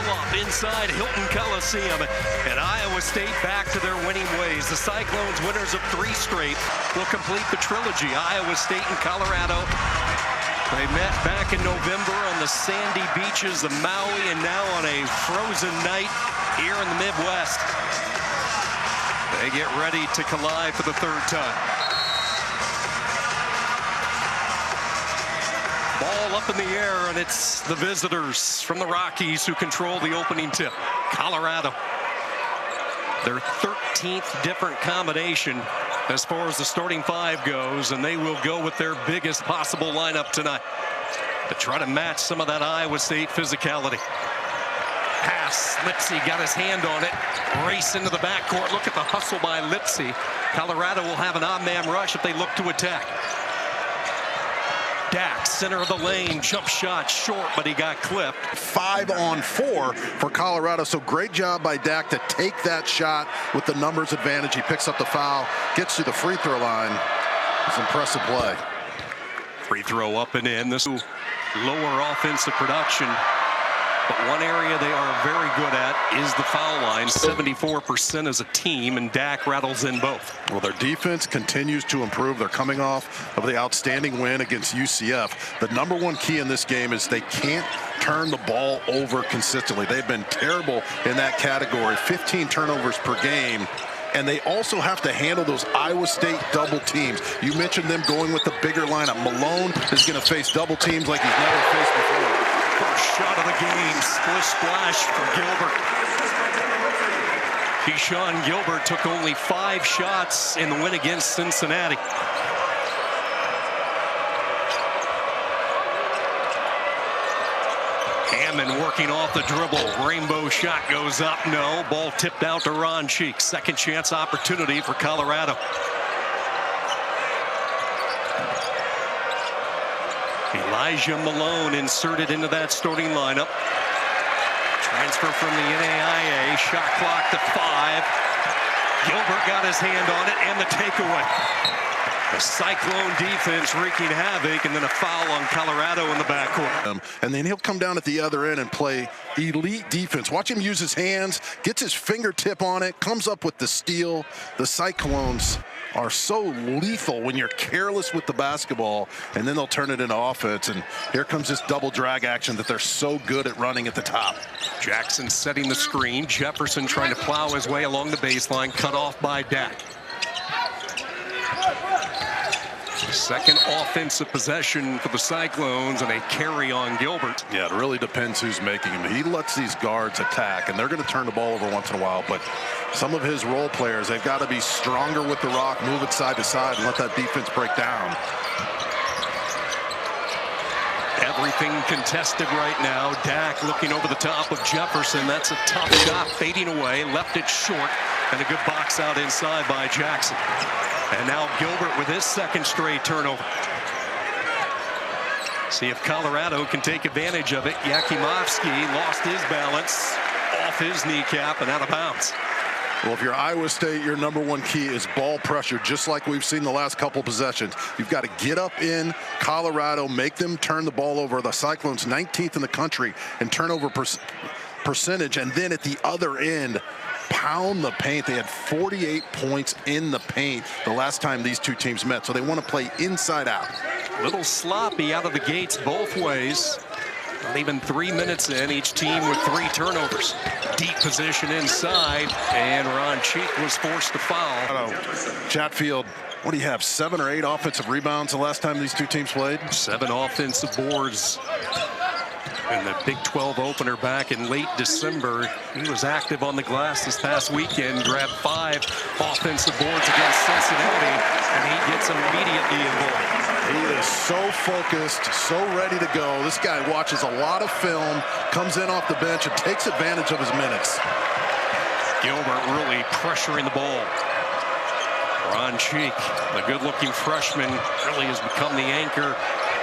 hustle up inside Hilton Coliseum, and Iowa State back to their winning ways. The Cyclones, winners of 3 straight, will complete the trilogy. Iowa State and Colorado. They met back in November on the sandy beaches of Maui, and now on a frozen night here in the Midwest. They get ready to collide for the 3rd time. Ball up in the air, and it's the visitors from the Rockies who control the opening tip. Colorado. Their 13th different combination as far as the starting 5 goes, and they will go with their biggest possible lineup tonight to try to match some of that Iowa State physicality. Pass, Lipsey got his hand on it, race into the backcourt. Look at the hustle by Lipsey. Colorado will have an odd man rush if they look to attack. Dak, center of the lane, jump shot short, but he got clipped. 5-on-4 for Colorado, so great job by Dak to take that shot with the numbers advantage. He picks up the foul, gets to the free throw line. It's impressive play. Free throw up and in. This lower offensive production, but one area they are very good at is the foul line. 74% as a team, and Dak rattles in both. Well, their defense continues to improve. They're coming off of the outstanding win against UCF. The #1 key in this game is they can't turn the ball over consistently. They've been terrible in that category. 15 turnovers per game. And they also have to handle those Iowa State double teams. You mentioned them going with the bigger lineup. Malone is going to face double teams like he's never faced before. First shot of the game, splish splash for Gilbert. Dishon Gilbert took only 5 shots in the win against Cincinnati. Hammond working off the dribble. Rainbow shot goes up. No. Ball tipped out to Ron Cheek. Second chance opportunity for Colorado. Elijah Malone inserted into that starting lineup. Transfer from the NAIA. Shot clock to 5. Gilbert got his hand on it, and the takeaway. The Cyclone defense wreaking havoc, and then a foul on Colorado in the backcourt. And then he'll come down at the other end and play elite defense. Watch him use his hands, gets his fingertip on it, comes up with the steal. The Cyclones are so lethal when you're careless with the basketball, and then they'll turn it into offense. And here comes this double drag action that they're so good at running at the top. Jackson setting the screen. Jefferson trying to plow his way along the baseline, cut off by Dak. Second offensive possession for the Cyclones, and a carry on Gilbert. Yeah, it really depends who's making him. He lets these guards attack, and they're going to turn the ball over once in a while, but some of his role players, they've got to be stronger with the rock, move it side to side, and let that defense break down. Everything contested right now. Dak looking over the top of Jefferson. That's a tough shot, fading away, left it short, and a good box out inside by Jackson. And now Gilbert with his 2nd straight turnover. See if Colorado can take advantage of it. Yakimovsky lost his balance off his kneecap and out of bounds. Well, if you're Iowa State, your #1 key is ball pressure, just like we've seen the last couple possessions. You've got to get up in Colorado, make them turn the ball over. The Cyclones 19th in the country in turnover percentage, and then at the other end, pound the paint. They had 48 points in the paint the last time these two teams met, so they want to play inside out. A little sloppy out of the gates both ways. Not even 3 minutes in, each team with 3 turnovers. Deep position inside, and Ron Cheek was forced to foul. Chatfield, what do you have, 7 or 8 offensive rebounds the last time these two teams played? 7 offensive boards. In the Big 12 opener back in late December, he was active on the glass this past weekend, grabbed 5 offensive boards against Cincinnati, and he gets immediately involved. He is so focused, so ready to go. This guy watches a lot of film, comes in off the bench, and takes advantage of his minutes. Gilbert really pressuring the ball. Ron Cheek, the good-looking freshman, really has become the anchor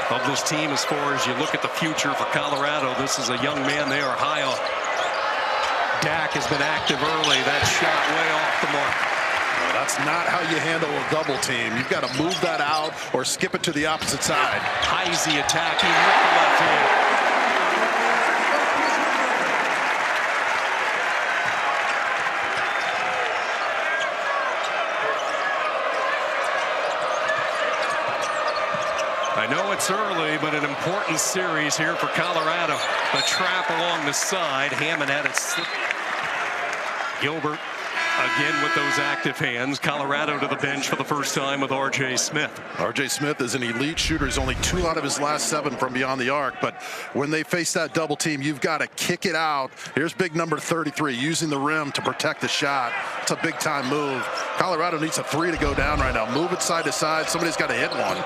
of this team as far as you look at the future for Colorado. This is a young man they are high on. Dak has been active early. That shot way off the mark. Well, that's not how you handle a double team. You've got to move that out or skip it to the opposite side. Heise attacking with the left hand. quickly, but an important series here for Colorado. The trap along the side. Hammond had it slip. Gilbert again with those active hands. Colorado to the bench for the first time with R.J. Smith. R.J. Smith is an elite shooter. He's only 2 out of his last 7 from beyond the arc. But when they face that double team, you've got to kick it out. Here's big number 33 using the rim to protect the shot. It's a big time move. Colorado needs a 3 to go down right now. Move it side to side. Somebody's got to hit one.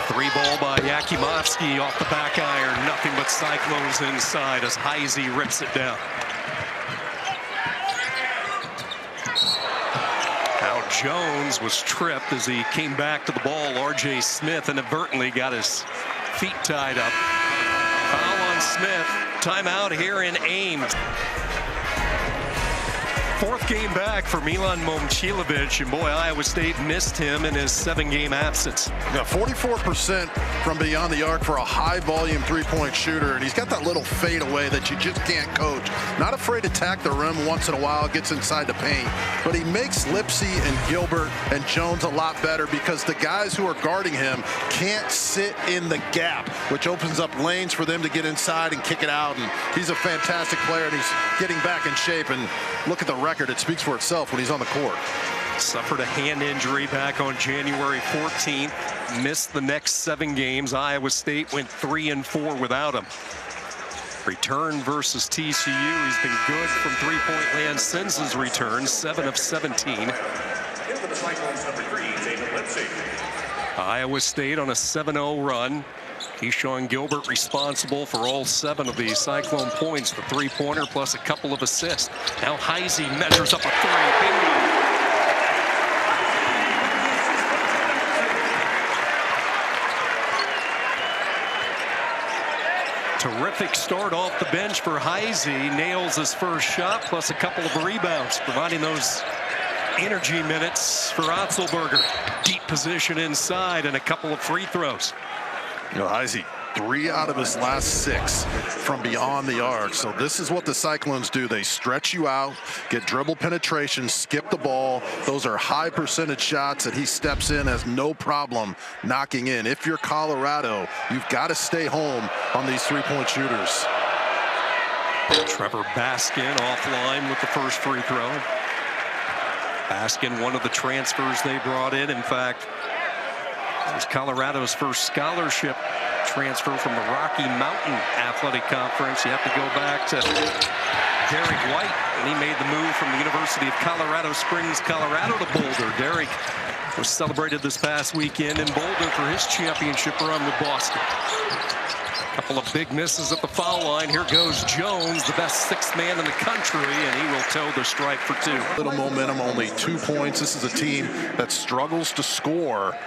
3 ball by Yakimovsky off the back iron. Nothing but Cyclones inside as Heise rips it down. Now Jones was tripped as he came back to the ball. R.J. Smith inadvertently got his feet tied up. Foul on Smith. Timeout here in Ames. 4th game back for Milan Momcilovic, and boy, Iowa State missed him in his 7-game absence. Yeah, 44% from beyond the arc for a high-volume three-point shooter, and he's got that little fadeaway that you just can't coach. Not afraid to tack the rim once in a while, gets inside the paint, but he makes Lipsey and Gilbert and Jones a lot better because the guys who are guarding him can't sit in the gap, which opens up lanes for them to get inside and kick it out. And he's a fantastic player, and he's getting back in shape. And look at the record. It speaks for itself when he's on the court. Suffered a hand injury back on January 14th. Missed the next 7 games. Iowa State went 3-4 without him. Return versus TCU. He's been good from three-point land since his return. 7 of 17. Iowa State on a 7-0 run. Dishon Gilbert responsible for all 7 of the Cyclone points, the 3-pointer plus a couple of assists. Now Heise measures up a 3. Bingo. Terrific start off the bench for Heise. Nails his first shot plus a couple of rebounds, providing those energy minutes for Otzelberger. Deep position inside and a couple of free throws. You know, Heise, 3 out of his last 6 from beyond the arc. So this is what the Cyclones do. They stretch you out, get dribble penetration, skip the ball. Those are high percentage shots that he steps in, has no problem knocking in. If you're Colorado, you've got to stay home on these 3-point shooters. Trevor Baskin offline with the first free throw. Baskin, one of the transfers they brought in. In fact, it was Colorado's first scholarship transfer from the Rocky Mountain Athletic Conference. You have to go back to Derek White, and he made the move from the University of Colorado Springs, Colorado to Boulder. Derek was celebrated this past weekend in Boulder for his championship run with Boston. A couple of big misses at the foul line. Here goes Jones, the best 6th man in the country, and he will toe the stripe for 2. Little momentum, only 2 points. This is a team that struggles to score,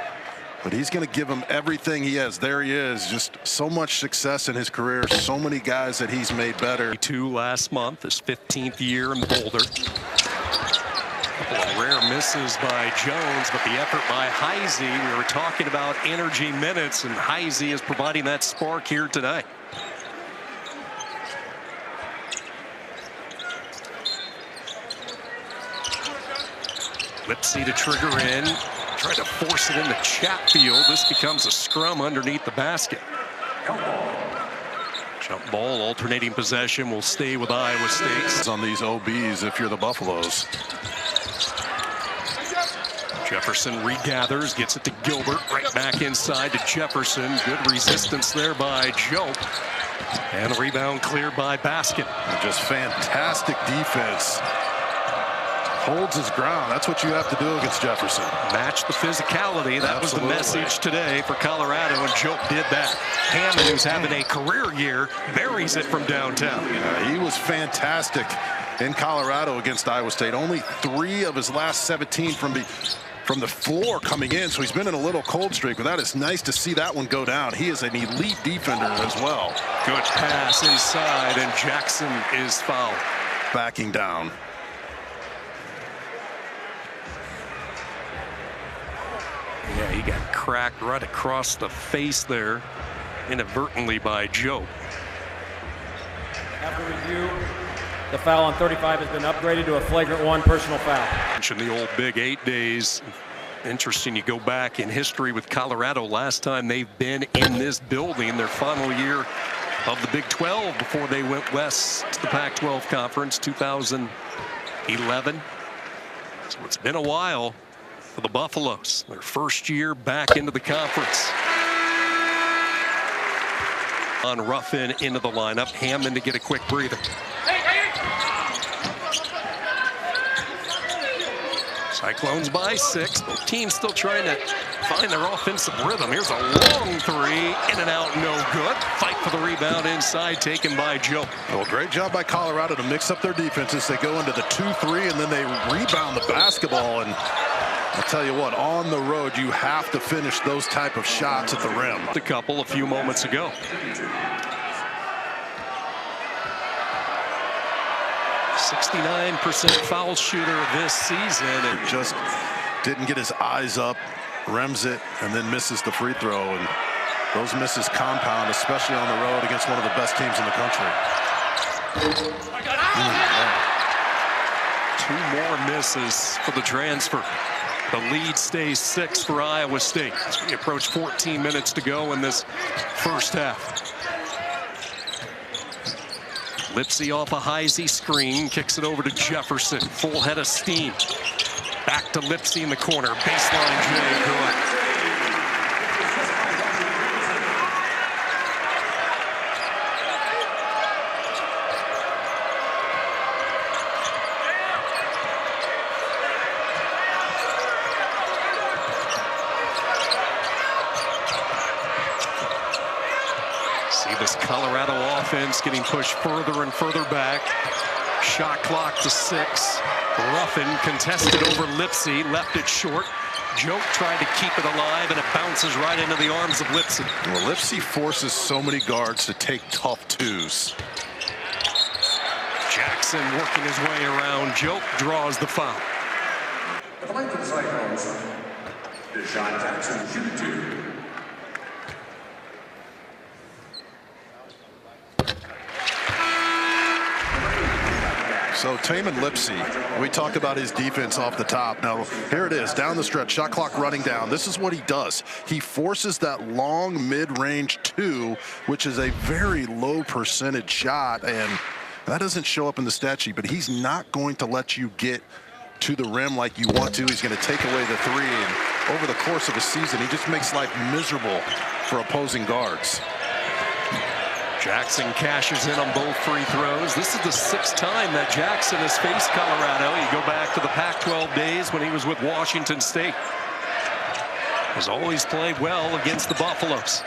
but he's going to give him everything he has. There he is, just so much success in his career, so many guys that he's made better. 2 last month, his 15th year in Boulder. A couple of rare misses by Jones, but the effort by Heise. We were talking about energy minutes, and Heise is providing that spark here tonight. Lipsey to trigger in. Try to force it into Chatfield. This becomes a scrum underneath the basket. Jump ball, alternating possession will stay with Iowa State. On these OBs if you're the Buffaloes. Jefferson regathers, gets it to Gilbert, right back inside to Jefferson. Good resistance there by Joe. And a rebound cleared by Baskin. Just fantastic defense. Holds his ground. That's what you have to do against Jefferson. Match the physicality. That Absolutely. was the message today for Colorado, and Joe did that. Hammond, who's having a career year, buries it from downtown. He was fantastic in Colorado against Iowa State. Only 3 of his last 17 from the floor coming in, so he's been in a little cold streak, but that is nice to see that one go down. He is an elite defender as well. Good pass inside, and Jackson is fouled. Backing down. Yeah, he got cracked right across the face there, inadvertently by Joe. After review, the foul on 35 has been upgraded to a flagrant 1 personal foul. Mentioned the old Big 8 days. Interesting, you go back in history with Colorado. Last time they've been in this building, their final year of the Big 12 before they went west to the Pac-12 conference, 2011. So it's been a while for the Buffaloes. Their first year back into the conference. On Ruffin into the lineup, Hammond to get a quick breather. Cyclones by 6. Both teams still trying to find their offensive rhythm. Here's a long three, in and out, no good. Fight for the rebound inside, taken by Joe. Well, great job by Colorado to mix up their defenses. They go into the 2-3, and then they rebound the basketball. And I'll tell you what, on the road, you have to finish those type of shots at the rim. A couple a few moments ago. 69% foul shooter this season. And just didn't get his eyes up, rims it, and then misses the free throw. And those misses compound, especially on the road against one of the best teams in the country. Two more misses for the transfer. The lead stays 6 for Iowa State as we approach 14 minutes to go in this first half. Lipsey off a Heise screen, kicks it over to Jefferson. Full head of steam. Back to Lipsey in the corner. Baseline J, good. See this Colorado offense getting pushed further and further back. Shot clock to 6. Ruffin contested over Lipsey, left it short. Joke tried to keep it alive, and it bounces right into the arms of Lipsey. Well, Lipsey forces so many guards to take tough twos. Jackson working his way around. Joke draws the foul. The length of the Cyclones, Dishon Jackson, shoot 2. So Tamin Lipsey, we talked about his defense off the top. Now here it is, down the stretch, shot clock running down. This is what he does. He forces that long mid-range 2, which is a very low percentage shot, and that doesn't show up in the stat sheet, but he's not going to let you get to the rim like you want to. He's going to take away the 3, and over the course of a season, he just makes life miserable for opposing guards. Jackson cashes in on both free throws. This is the 6th time that Jackson has faced Colorado. You go back to the Pac-12 days when he was with Washington State. Has always played well against the Buffaloes.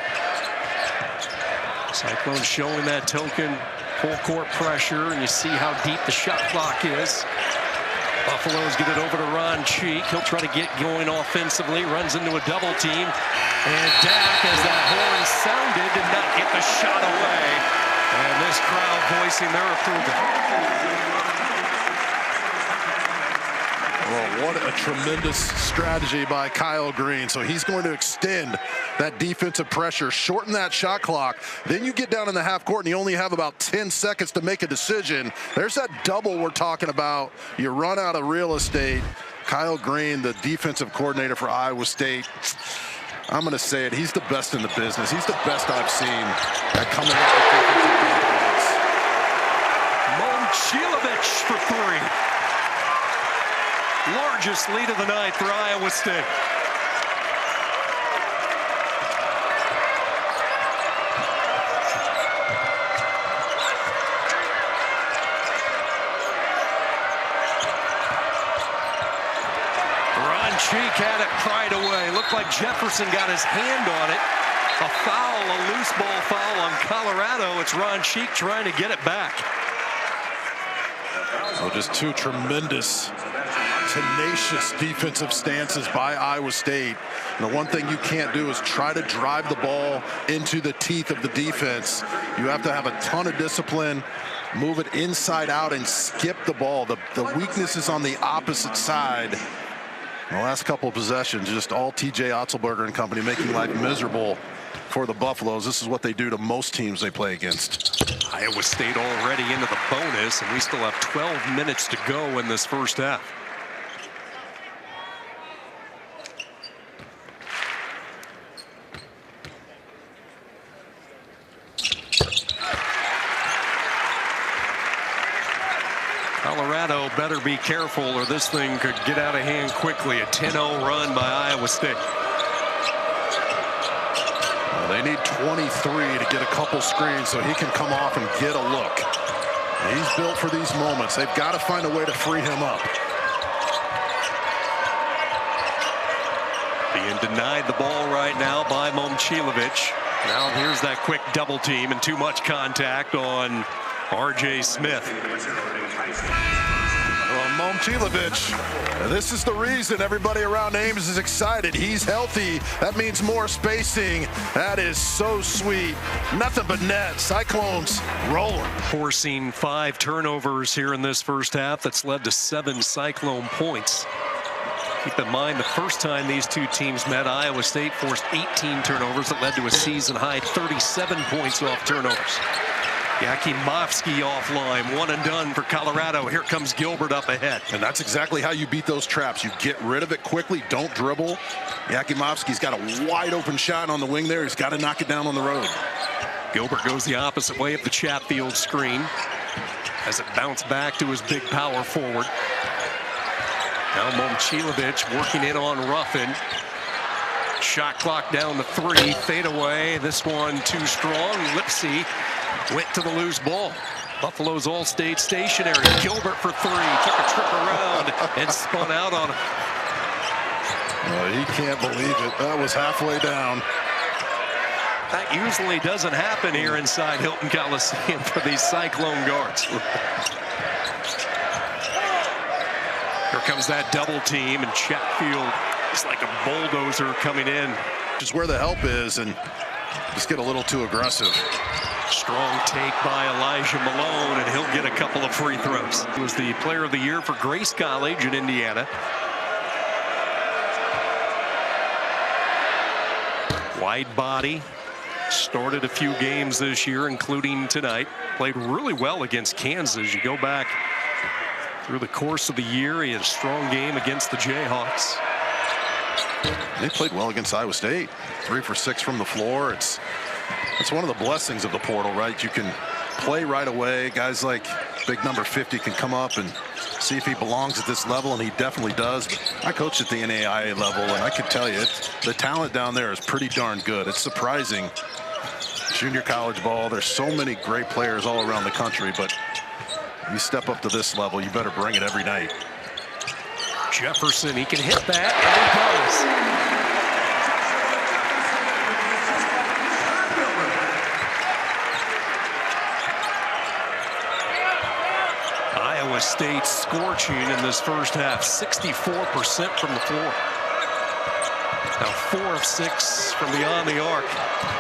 Cyclones showing that token full court pressure, and you see how deep the shot clock is. Buffaloes get it over to Ron Cheek. He'll try to get going offensively, runs into a double team. And Dak, as that horn sounded, did not get the shot away. And this crowd voicing their approval. Well, what a tremendous strategy by Kyle Green. So he's going to extend that defensive pressure, shorten that shot clock. Then you get down in the half court and you only have about 10 seconds to make a decision. There's that double we're talking about. You run out of real estate. Kyle Green, the defensive coordinator for Iowa State, I'm going to say it, he's the best in the business. He's the best I've seen at coming up with defensive game plans. Momcilovic for 3. Largest lead of the night for Iowa State. Cheek had it pried away. Looked like Jefferson got his hand on it. A foul, a loose ball foul on Colorado. It's Ron Cheek trying to get it back. So just 2 tremendous, tenacious defensive stances by Iowa State. And the one thing you can't do is try to drive the ball into the teeth of the defense. You have to have a ton of discipline, move it inside out, and skip the ball. The weakness is on the opposite side. The last couple of possessions, just all TJ Otzelberger and company making life miserable for the Buffaloes. This is what they do to most teams they play against. Iowa State already into the bonus, and we still have 12 minutes to go in this first half. Colorado better be careful or this thing could get out of hand quickly. A 10-0 run by Iowa State. Well, they need 23 to get a couple screens so he can come off and get a look. He's built for these moments. They've got to find a way to free him up. Being denied the ball right now by Momcilovic. Now here's that quick double team and too much contact on R.J. Smith. Well, Momcilovic, this is the reason everybody around Ames is excited. He's healthy. That means more spacing. That is so sweet. Nothing but net. Cyclones rolling. Forcing 5 turnovers here in this first half. That's led to 7 Cyclone points. Keep in mind, the first time these two teams met, Iowa State forced 18 turnovers that led to a season-high 37 points off turnovers. Yakimovsky offline, 1 and done for Colorado. Here comes Gilbert up ahead. And that's exactly how you beat those traps. You get rid of it quickly, don't dribble. Yakimovsky's got a wide open shot on the wing there. He's got to knock it down on the road. Gilbert goes the opposite way of the Chatfield screen as it bounced back to his big power forward. Now Momcilovic working in on Ruffin. Shot clock down to 3. Fade away. This one too strong. Lipsey went to the loose ball. Buffalo's all stayed stationary. Gilbert for 3. Took a trip around and spun out on him. Well, he can't believe it. That was halfway down. That usually doesn't happen here inside Hilton Coliseum for these Cyclone guards. Here comes that double team, and Chatfield is like a bulldozer coming in. Just where the help is, and just get a little too aggressive. Strong take by Elijah Malone, and he'll get a couple of free throws. He was the player of the year for Grace College in Indiana. Wide body. Started a few games this year, including tonight. Played really well against Kansas. You go back through the course of the year, he had a strong game against the Jayhawks. They played well against Iowa State. 3 for 6 from the floor. It's one of the blessings of the portal, right? You can play right away. Guys like big number 50 can come up and see if he belongs at this level, and he definitely does. But I coached at the NAIA level, and I can tell you, the talent down there is pretty darn good. It's surprising. Junior college ball, there's so many great players all around the country, but you step up to this level, you better bring it every night. Jefferson, he can hit that, and he does. Iowa State scorching in this first half, 64% from the floor. Now 4 of 6 from beyond the arc.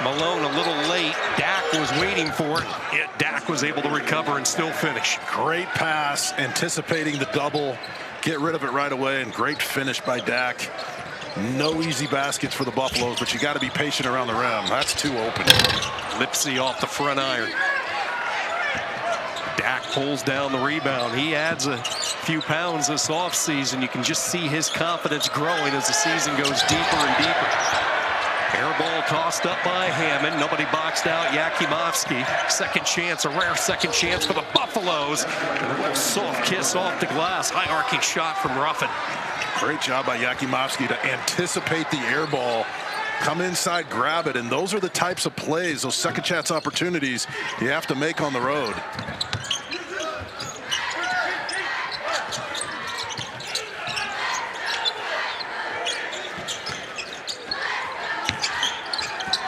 Malone a little late. Dak was waiting for it. Yet Dak was able to recover and still finish. Great pass, anticipating the double. Get rid of it right away, and great finish by Dak. No easy baskets for the Buffaloes, but you got to be patient around the rim. That's too open. Lipsey off the front iron. Dak pulls down the rebound. He adds a few pounds this offseason. You can just see his confidence growing as the season goes deeper and deeper. Air ball tossed up by Hammond. Nobody boxed out Yakimovsky. Second chance, a rare second chance for the Buffaloes. And a little soft kiss off the glass. High arcing shot from Ruffin. Great job by Yakimovsky to anticipate the air ball. Come inside, grab it, and those are the types of plays, those second chance opportunities you have to make on the road.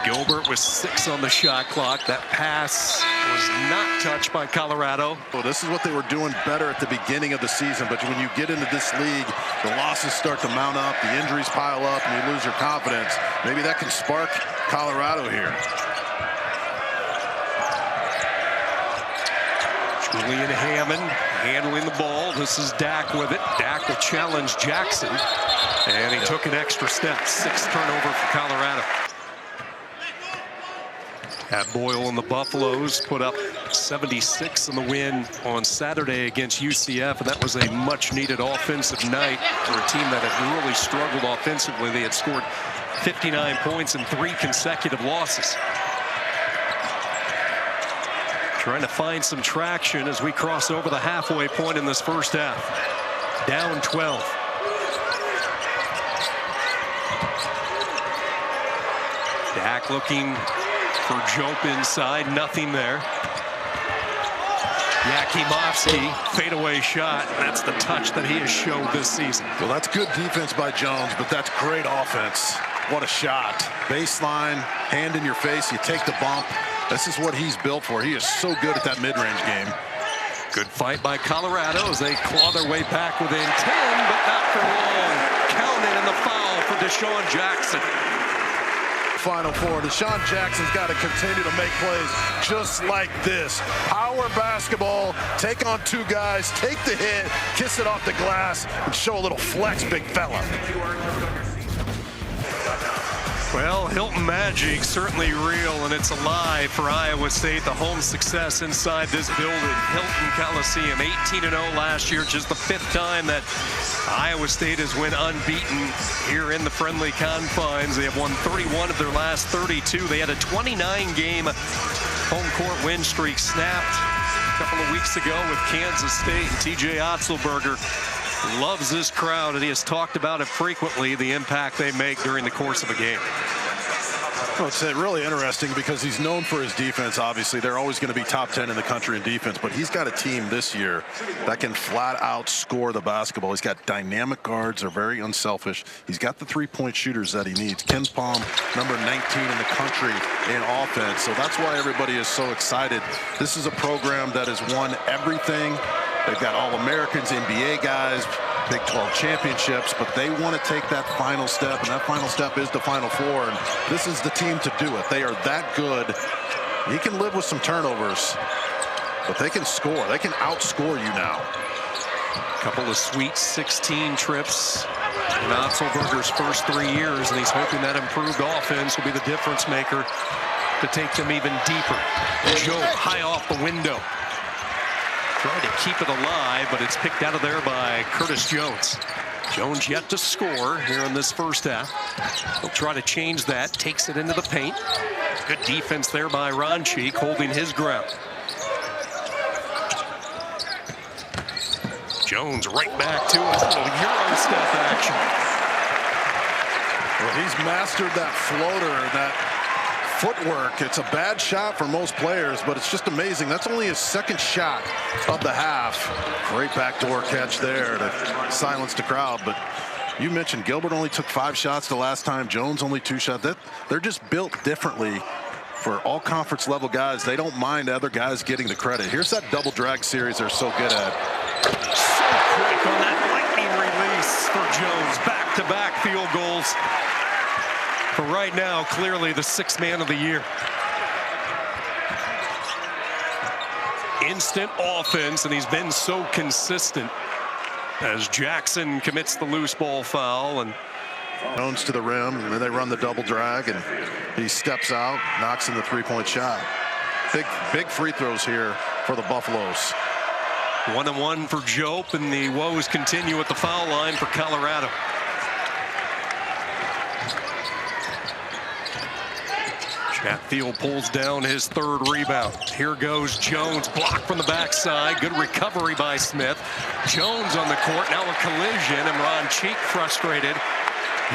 Gilbert with 6 on the shot clock. That pass was not touched by Colorado. Well, this is what they were doing better at the beginning of the season, but when you get into this league, the losses start to mount up, the injuries pile up, and you lose your confidence. Maybe that can spark Colorado here. Julian Hammond handling the ball. This is Dak with it. Dak will challenge Jackson, and he took an extra step. 6th turnover for Colorado. At Boyle and the Buffaloes put up 76 in the win on Saturday against UCF, and that was a much-needed offensive night for a team that had really struggled offensively. They had scored 59 points in 3 consecutive losses. trying to find some traction as we cross over the halfway point in this first half. Down 12. Dak looking for Jope inside, nothing there. Yakimovsky, fadeaway shot. That's the touch that he has showed this season. Well, that's good defense by Jones, but that's great offense. What a shot. Baseline, hand in your face, you take the bump. This is what he's built for. He is so good at that mid-range game. Good fight by Colorado as they claw their way back within 10, but not for long. Counted in the foul for Dishon Jackson. Final four. Dishon Jackson's got to continue to make plays just like this. Power basketball, take on two guys, take the hit, kiss it off the glass, and show a little flex, big fella. Well, Hilton Magic certainly real, and it's alive for Iowa State. The home success inside this building. Hilton Coliseum, 18-0 last year, just the 5th time that Iowa State has went unbeaten here in the friendly confines. They have won 31 of their last 32. They had a 29-game home court win streak snapped a couple of weeks ago with Kansas State, and TJ Otzelberger loves this crowd, and he has talked about it frequently, the impact they make during the course of a game. Well, it's really interesting because he's known for his defense. Obviously, they're always going to be top 10 in the country in defense, but he's got a team this year that can flat out score the basketball. He's got dynamic guards. They're very unselfish. He's got the three-point shooters that he needs. Ken Palm, number 19 in the country in offense. So that's why everybody is so excited. This is a program that has won everything. They've got All-Americans, NBA guys, Big 12 championships, but they want to take that final step, and that final step is the Final Four, and this is the team to do it. They are that good. He can live with some turnovers, but they can score. They can outscore you now. A couple of Sweet 16 trips in Otzelberger's first 3 years, and he's hoping that improved offense will be the difference maker to take them even deeper. Joe high off the window. Trying to keep it alive, but it's picked out of there by Curtis Jones. Jones yet to score here in this first half. He'll try to change that, takes it into the paint. Good defense there by Ronchik, holding his ground. Jones right back to his little Euro step action. Well, he's mastered that floater, that footwork. It's a bad shot for most players, but it's just amazing. That's only his second shot of the half. Great backdoor catch there to silence the crowd. But you mentioned Gilbert only took 5 shots the last time. Jones only 2 shots. They're just built differently for all conference level guys. They don't mind other guys getting the credit. Here's that double drag series they're so good at. So quick on that lightning release for Jones. Back-to-back field goals. For right now, clearly the 6th man of the year. Instant offense, and he's been so consistent as Jackson commits the loose ball foul. And Jones to the rim, and then they run the double drag, and he steps out, knocks in the three-point shot. Big free throws here for the Buffaloes. 1-1 for Jope, and the woes continue at the foul line for Colorado. Chatfield pulls down his 3rd rebound. Here goes Jones, blocked from the backside. Good recovery by Smith. Jones on the court, now a collision, and Ronchik frustrated.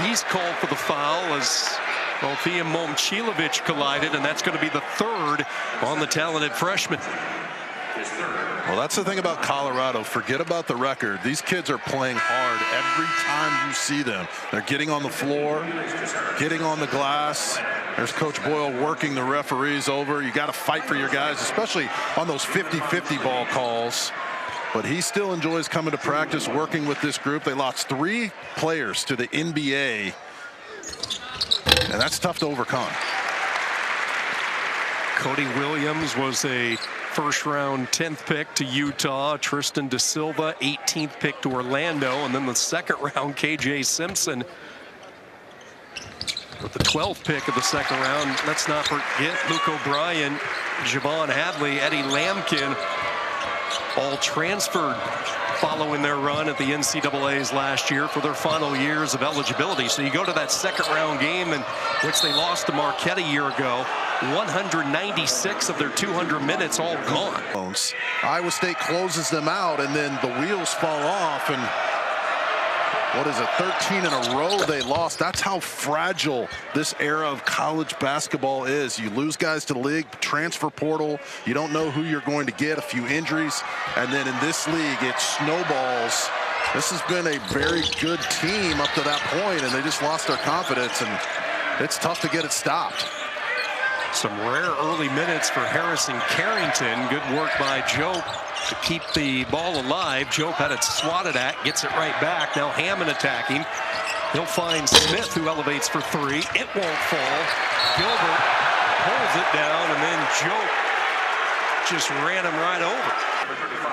He's called for the foul as both he and Momcilovic collided, and that's going to be the 3rd on the talented freshman. Well, that's the thing about Colorado. Forget about the record. These kids are playing hard every time you see them. They're getting on the floor, getting on the glass. There's Coach Boyle working the referees over. You got to fight for your guys, especially on those 50-50 ball calls. But he still enjoys coming to practice, working with this group. They lost 3 players to the NBA, and that's tough to overcome. Cody Williams was a first-round 10th pick to Utah. Tristan Da Silva, 18th pick to Orlando. And then the second-round, KJ Simpson with the 12th pick of the second round. Let's not forget Luke O'Brien, Javon Hadley, Eddie Lampkin, all transferred following their run at the NCAAs last year for their final years of eligibility. So you go to that second-round game in which they lost to Marquette a year ago. 196 of their 200 minutes all gone. Iowa State closes them out, and then the wheels fall off, and what is it, 13 in a row they lost. That's how fragile this era of college basketball is. You lose guys to the league, transfer portal, you don't know who you're going to get, a few injuries, and then in this league it snowballs. This has been a very good team up to that point, and they just lost their confidence, and it's tough to get it stopped. Some rare early minutes for Harrison Carrington. Good work by Joe to keep the ball alive. Joe had it swatted at, gets it right back. Now Hammond attacking. He'll find Smith, who elevates for three. It won't fall. Gilbert pulls it down, and then Joe just ran him right over.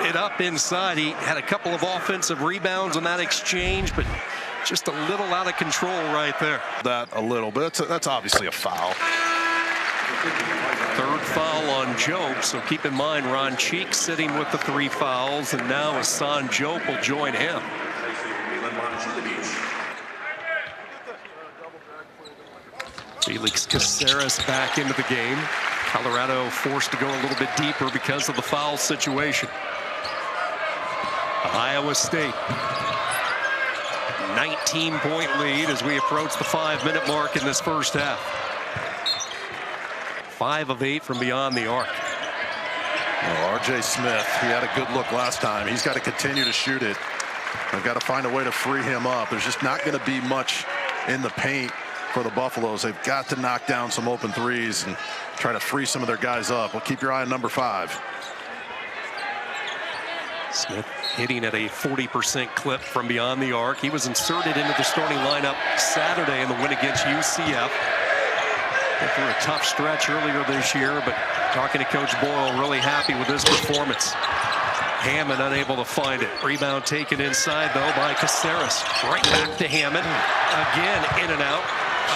It up inside. He had a couple of offensive rebounds on that exchange, but just a little out of control right there. That a little bit. That's obviously a foul. Third foul on Joe, so keep in mind Ron Cheek sitting with the 3 fouls, and now Hassan Joe will join him. Milan Momcilovic. Felix Caceres back into the game. Colorado forced to go a little bit deeper because of the foul situation. Iowa State, 19-point lead as we approach the 5-minute mark in this first half. 5 of 8 from beyond the arc. Well, R.J. Smith, he had a good look last time. He's got to continue to shoot it. They've got to find a way to free him up. There's just not going to be much in the paint for the Buffaloes. They've got to knock down some open threes and try to free some of their guys up. Well, keep your eye on number 5. Smith hitting at a 40% clip from beyond the arc. He was inserted into the starting lineup Saturday in the win against UCF. Went through a tough stretch earlier this year, but talking to Coach Boyle, really happy with his performance. Hammond unable to find it. Rebound taken inside, though, by Caceres. Right back to Hammond. Again, in and out.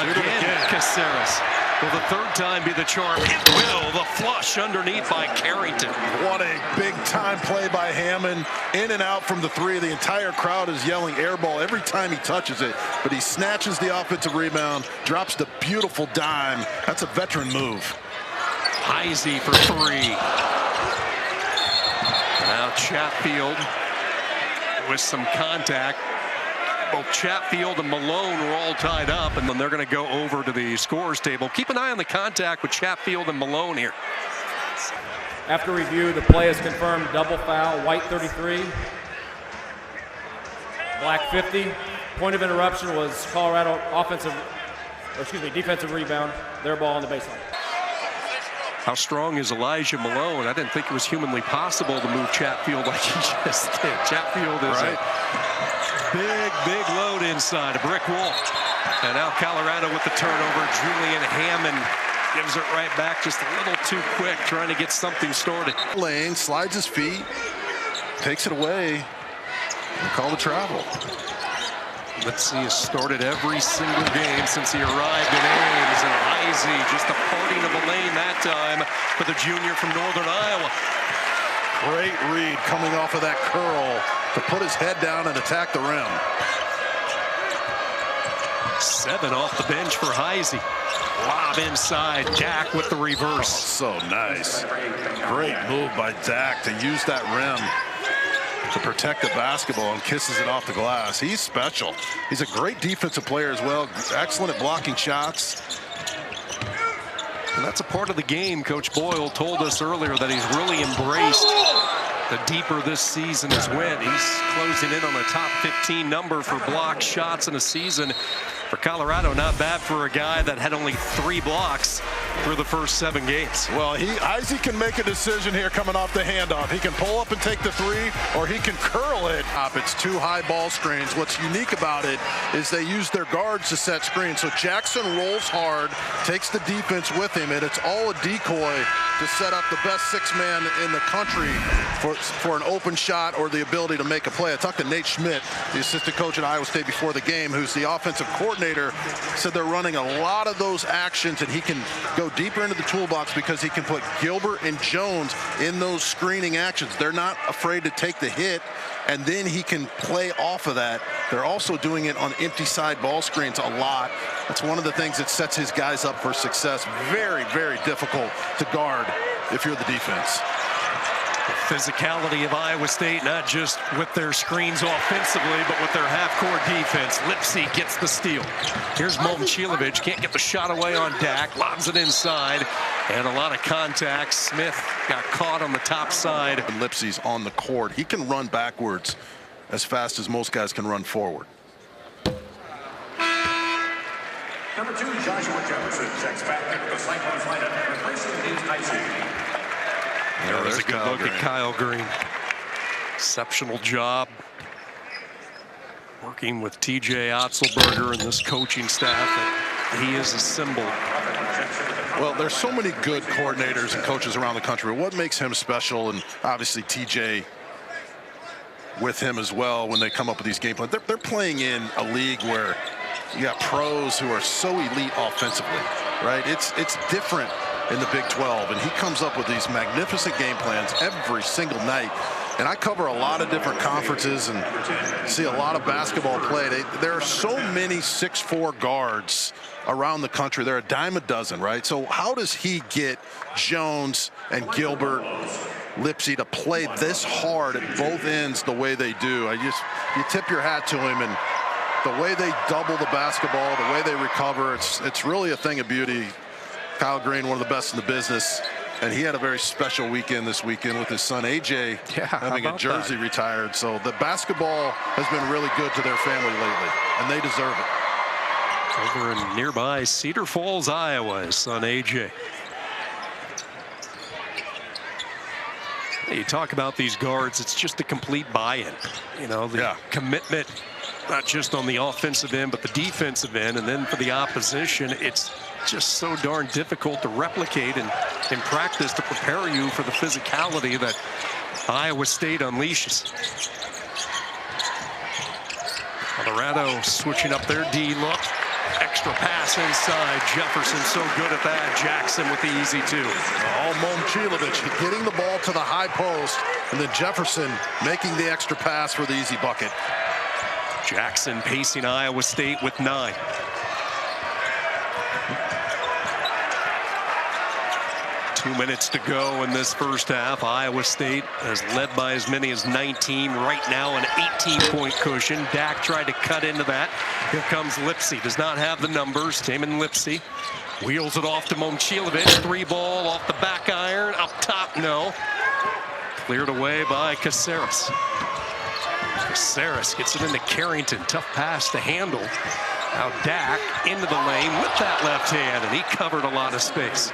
Again, Caceres. Will the third time be the charm? It will. The flush underneath by Carrington. What a big-time play by Hammond. In and out from the 3. The entire crowd is yelling air ball every time he touches it, but he snatches the offensive rebound, drops the beautiful dime. That's a veteran move. Heise for 3. Now Chatfield with some contact. Both Chatfield and Malone were all tied up, and then they're going to go over to the scorers table. Keep an eye on the contact with Chatfield and Malone here. After review, the play is confirmed double foul. White 33, Black 50. Point of interruption was Colorado defensive rebound. Their ball on the baseline. How strong is Elijah Malone? I didn't think it was humanly possible to move Chatfield like he just did. Chatfield is a big load inside, a brick wall. And now Colorado with the turnover. Julian Hammond gives it right back, just a little too quick, trying to get something started. Lane slides his feet, takes it away, and call the travel. Lipsey has started every single game since he arrived in Ames, and Heise just a parting of a lane that time for the junior from Northern Iowa. Great read coming off of that curl to put his head down and attack the rim. 7 off the bench for Heise. Lob inside, Dak with the reverse. So nice. Great move by Dak to use that rim to protect the basketball and kisses it off the glass. He's special. He's a great defensive player as well. Excellent at blocking shots. And that's a part of the game. Coach Boyle told us earlier that he's really embraced the deeper this season has went. He's closing in on a top 15 number for block shots in a season. For Colorado, not bad for a guy that had only 3 blocks through the first 7 games. Well, Heise can make a decision here coming off the handoff. He can pull up and take the 3, or he can curl it. It's 2 high ball screens. What's unique about it is they use their guards to set screens. So Jackson rolls hard, takes the defense with him, and it's all a decoy to set up the best 6-man in the country for an open shot or the ability to make a play. I talked to Nate Schmidt, the assistant coach at Iowa State before the game, who's the offensive coordinator, said they're running a lot of those actions, and he can go go deeper into the toolbox because he can put Gilbert and Jones in those screening actions. They're not afraid to take the hit, and then he can play off of that. They're also doing it on empty side ball screens a lot. That's one of the things that sets his guys up for success. Very, very difficult to guard if you're the defense. The physicality of Iowa State, not just with their screens offensively, but with their half-court defense. Lipsey gets the steal. Here's Momcilovic, can't get the shot away on Dak, lobs it inside, and a lot of contact. Smith got caught on the top side. And Lipsey's on the court. He can run backwards as fast as most guys can run forward. Number 2, Joshua Jefferson checks back into the Cyclones lineup, replacing Heise. There's a good look at Kyle Green. Exceptional job working with TJ Otzelberger and this coaching staff. That he is a symbol. Well, there's so many good coordinators and coaches around the country. What makes him special, and obviously TJ with him as well when they come up with these game plans. They're playing in a league where you got pros who are so elite offensively, right? It's different in the Big 12, and he comes up with these magnificent game plans every single night. And I cover a lot of different conferences and see a lot of basketball played. There are so many 6'4" guards around the country. They're a dime a dozen, right? So how does he get Jones and Gilbert, Lipsey to play this hard at both ends the way they do? You tip your hat to him, and the way they double the basketball, the way they recover, it's really a thing of beauty. Kyle Green, one of the best in the business, and he had a very special weekend this weekend with his son AJ having a jersey retired. So the basketball has been really good to their family lately, and they deserve it. Over in nearby Cedar Falls, Iowa, his son AJ. You talk about these guards, it's just a complete buy-in. You know, the commitment, not just on the offensive end, but the defensive end, and then for the opposition, it's just so darn difficult to replicate and in practice to prepare you for the physicality that Iowa State unleashes. Colorado switching up their D look. Extra pass inside. Jefferson so good at that. Jackson with the easy 2. Oh, Momcilovic getting the ball to the high post, and then Jefferson making the extra pass for the easy bucket. Jackson pacing Iowa State with 9. Two minutes to go in this first half. Iowa State has led by as many as 19. Right now an 18-point cushion. Dak tried to cut into that. Here comes Lipsey. Does not have the numbers. Tamin Lipsey wheels it off to Momcilovic. 3-ball off the back iron. Up top, no. Cleared away by Caceres. Caceres gets it into Carrington. Tough pass to handle. Now Dak into the lane with that left hand, and he covered a lot of space.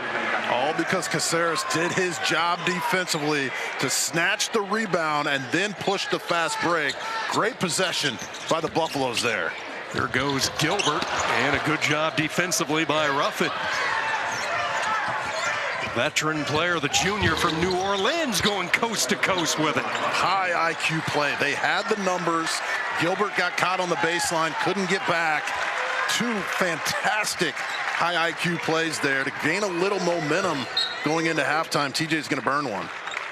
All because Caceres did his job defensively to snatch the rebound and then push the fast break. Great possession by the Buffaloes there. There goes Gilbert, and a good job defensively by Ruffin. Veteran player, the junior from New Orleans, going coast to coast with it. High IQ play. They had the numbers. Gilbert got caught on the baseline, couldn't get back. Two fantastic high IQ plays there to gain a little momentum going into halftime. TJ's going to burn one.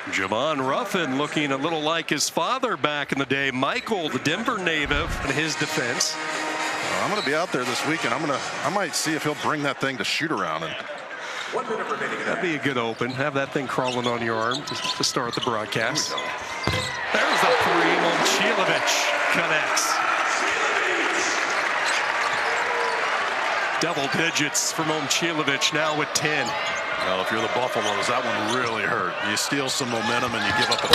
Javon Ruffin looking a little like his father back in the day. Michael, the Denver native, in his defense. I'm going to be out there this weekend. I might see if he'll bring that thing to shoot around. And that'd be a good open. Have that thing crawling on your arm to start the broadcast. There's a 3. Momcilovic connects. Double digits for Momcilovic now with 10. Well, if you're the Buffaloes, that one really hurt. You steal some momentum and you give up a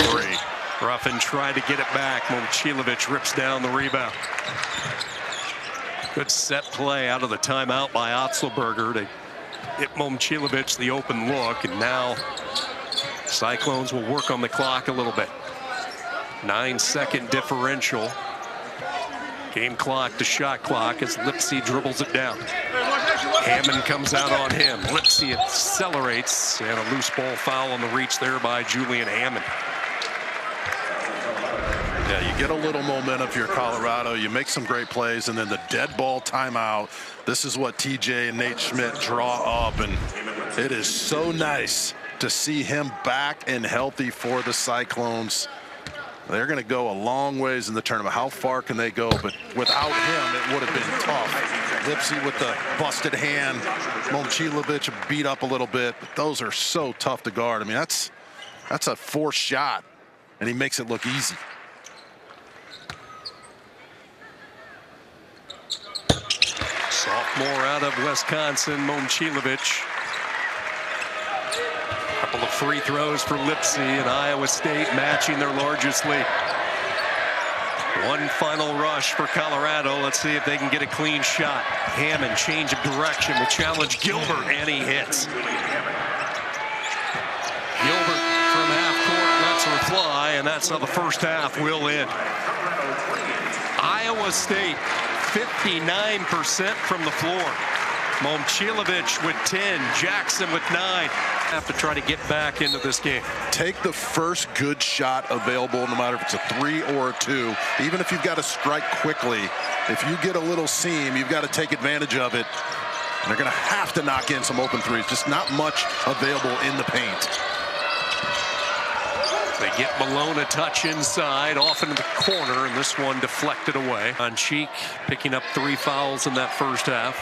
3. Ruffin tried to get it back. Momcilovic rips down the rebound. Good set play out of the timeout by Otzelberger to hit Momcilovic the open look, and now Cyclones will work on the clock a little bit. 9-second differential. Game clock to shot clock as Lipsey dribbles it down. Hammond comes out on him. Lipsey accelerates, and a loose ball foul on the reach there by Julian Hammond. Yeah, you get a little momentum if you're Colorado. You make some great plays, and then the dead ball timeout. This is what TJ and Nate Schmidt draw up, and It is so nice to see him back and healthy for the Cyclones. They're going to go a long ways in the tournament. How far can they go? But without him, it would have been tough. Lipsey with the busted hand. Momcilovic beat up a little bit. But those are so tough to guard. I mean, that's a forced shot, and he makes it look easy. Sophomore out of Wisconsin, Momcilovic. Couple of free throws for Lipsey, and Iowa State matching their largest lead. One final rush for Colorado. Let's see if they can get a clean shot. Hammond, change of direction, will challenge Gilbert, and he hits. Gilbert from half court lets her fly, and that's how the first half will end. Iowa State 59% from the floor. Momcilovic with 10, Jackson with 9. Have to try to get back into this game. Take the first good shot available, no matter if it's a 3 or a 2. Even if you've got to strike quickly, if you get a little seam, you've got to take advantage of it. And they're going to have to knock in some open threes. Just not much available in the paint. They get Malone a touch inside, off into the corner, and this one deflected away. On Cheek picking up 3 fouls in that first half.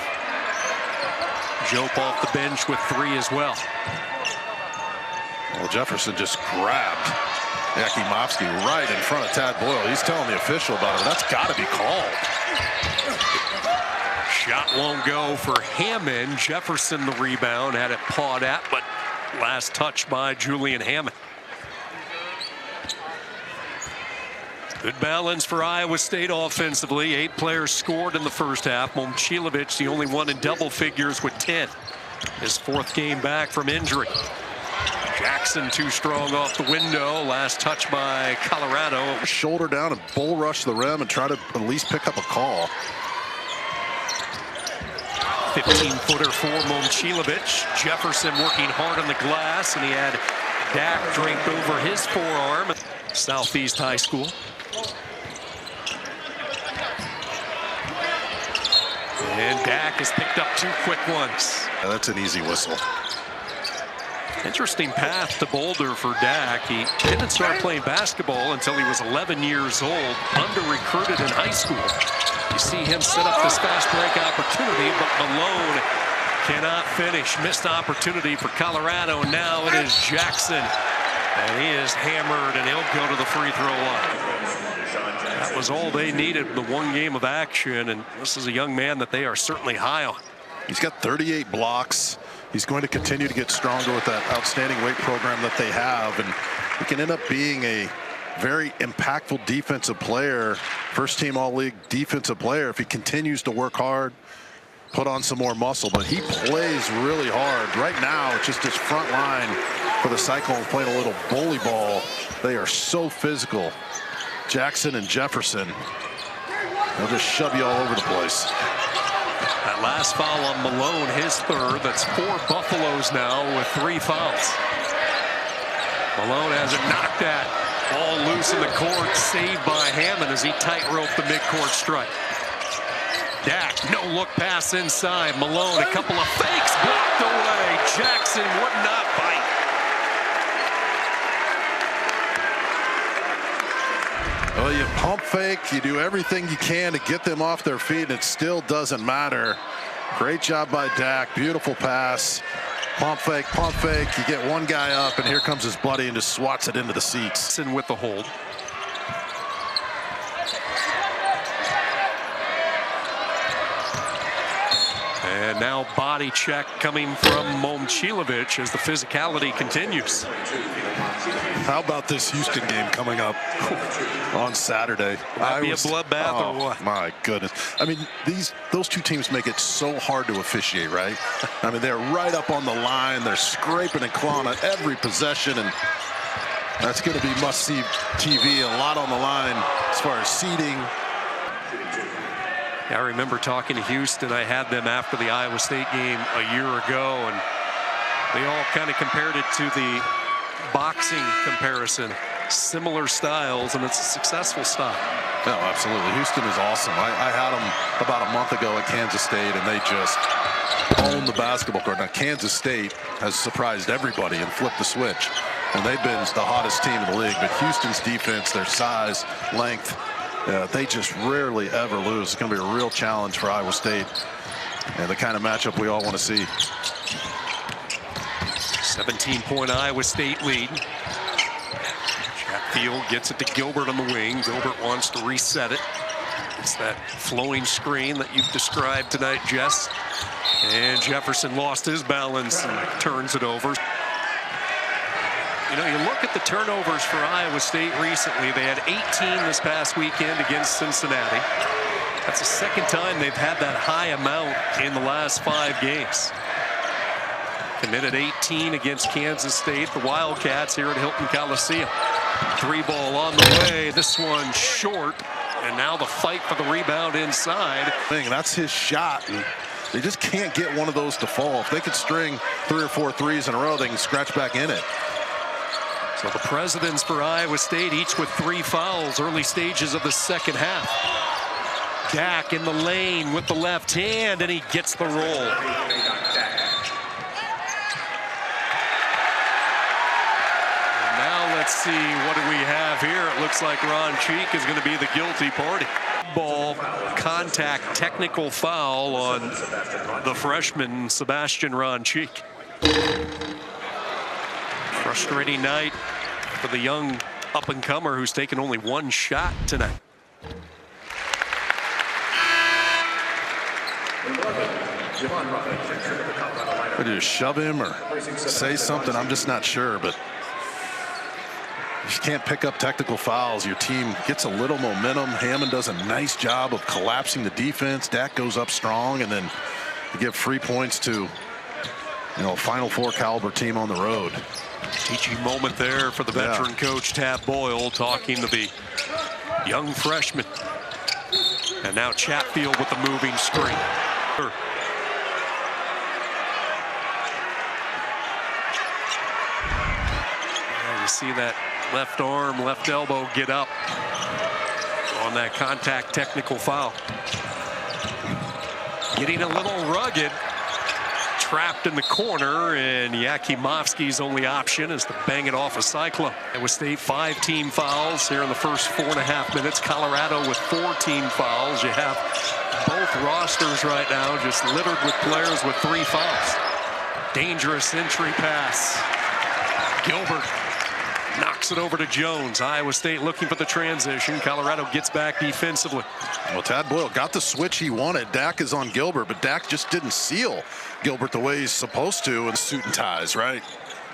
Jope off the bench with 3 as well. Well, Jefferson just grabbed Yakimovsky right in front of Tad Boyle. He's telling the official about it. That's got to be called. Shot won't go for Hammond. Jefferson the rebound, had it pawed at, but last touch by Julian Hammond. Good balance for Iowa State offensively. 8 players scored in the first half. Momcilovic, the only one in double figures with 10. His 4th game back from injury. Jackson too strong off the window. Last touch by Colorado. Shoulder down and bull rush the rim and try to at least pick up a call. 15-footer for Momcilovic. Jefferson working hard on the glass, and he had Dak draped over his forearm. Southeast High School. And Dak has picked up 2 quick ones. Yeah, that's an easy whistle. Interesting path to Boulder for Dak. He didn't start playing basketball until he was 11 years old, under-recruited in high school. You see him set up this fast break opportunity, but Malone cannot finish. Missed opportunity for Colorado. Now it is Jackson. And he is hammered, and he'll go to the free throw line. That was all they needed, the 1 game of action, and this is a young man that they are certainly high on. He's got 38 blocks. He's going to continue to get stronger with that outstanding weight program that they have, and he can end up being a very impactful defensive player, first-team all-league defensive player if he continues to work hard, put on some more muscle. But he plays really hard. Right now, it's just his front line for the Cyclones playing a little bully ball. They are so physical. Jackson and Jefferson, they'll just shove you all over the place. That last foul on Malone, his 3rd. That's 4 Buffaloes now with 3 fouls. Malone has it knocked at. Ball loose in the court, saved by Hammond as he tightrope the midcourt strike. Dak, no look pass inside. Malone, a couple of fakes blocked away. Jackson would not bite. Well, you pump fake, you do everything you can to get them off their feet, and it still doesn't matter. Great job by Dak, beautiful pass. Pump fake, you get one guy up, and here comes his buddy and just swats it into the seats. And with the hold. And now body check coming from Momcilovic as the physicality continues. How about this Houston game coming up on Saturday? Might be a bloodbath or what? My goodness. I mean, those 2 teams make it so hard to officiate, right? I mean, they're right up on the line. They're scraping and clawing at every possession, and that's going to be must-see TV. A lot on the line as far as seeding. I remember talking to Houston. I had them after the Iowa State game a year ago, and they all kind of compared it to the boxing comparison. Similar styles, and it's a successful style. No, absolutely. Houston is awesome. I had them about a month ago at Kansas State, and they just own the basketball court. Now, Kansas State has surprised everybody and flipped the switch, and they've been the hottest team in the league. But Houston's defense, their size, length, they just rarely ever lose. It's going to be a real challenge for Iowa State, and the kind of matchup we all want to see. 17-point Iowa State lead. Chatfield gets it to Gilbert on the wing. Gilbert wants to reset it. It's that flowing screen that you've described tonight, Jess. And Jefferson lost his balance and turns it over. You know, you look at the turnovers for Iowa State recently. They had 18 this past weekend against Cincinnati. That's the second time they've had that high amount in the last 5 games. Committed 18 against Kansas State. The Wildcats here at Hilton Coliseum. 3-ball on the way. This one short. And now the fight for the rebound inside. That's his shot. And they just can't get one of those to fall. If they could string 3 or 4 threes in a row, they can scratch back in it. So the Presidents for Iowa State, each with 3 fouls, early stages of the second half. Dak in the lane with the left hand, and he gets the roll. Let's see, what do we have here? It looks like Ron Cheek is going to be the guilty party. Ball contact technical foul on the freshman Sebastian Ron Cheek. Frustrating night for the young up-and-comer who's taken only 1 shot tonight. Would you shove him or say something? I'm just not sure, but if you can't pick up technical fouls, your team gets a little momentum. Hammond does a nice job of collapsing the defense. Dak goes up strong, and then you give free points to, a Final Four caliber team on the road. Teaching moment there for the veteran coach Tab Boyle, talking to the young freshman. And now Chatfield with the moving screen. You see that left arm, left elbow get up on that contact technical foul. Getting a little rugged. Trapped in the corner, and Yakimovsky's only option is to bang it off a Cyclone. Iowa State 5 team fouls here in the first 4.5 minutes. Colorado with 4 team fouls. You have both rosters right now just littered with players with 3 fouls. Dangerous entry pass. Gilbert knocks it over to Jones. Iowa State looking for the transition. Colorado gets back defensively. Well, Tad Boyle got the switch he wanted. Dak is on Gilbert, but Dak just didn't seal Gilbert the way he's supposed to in suit and ties, right?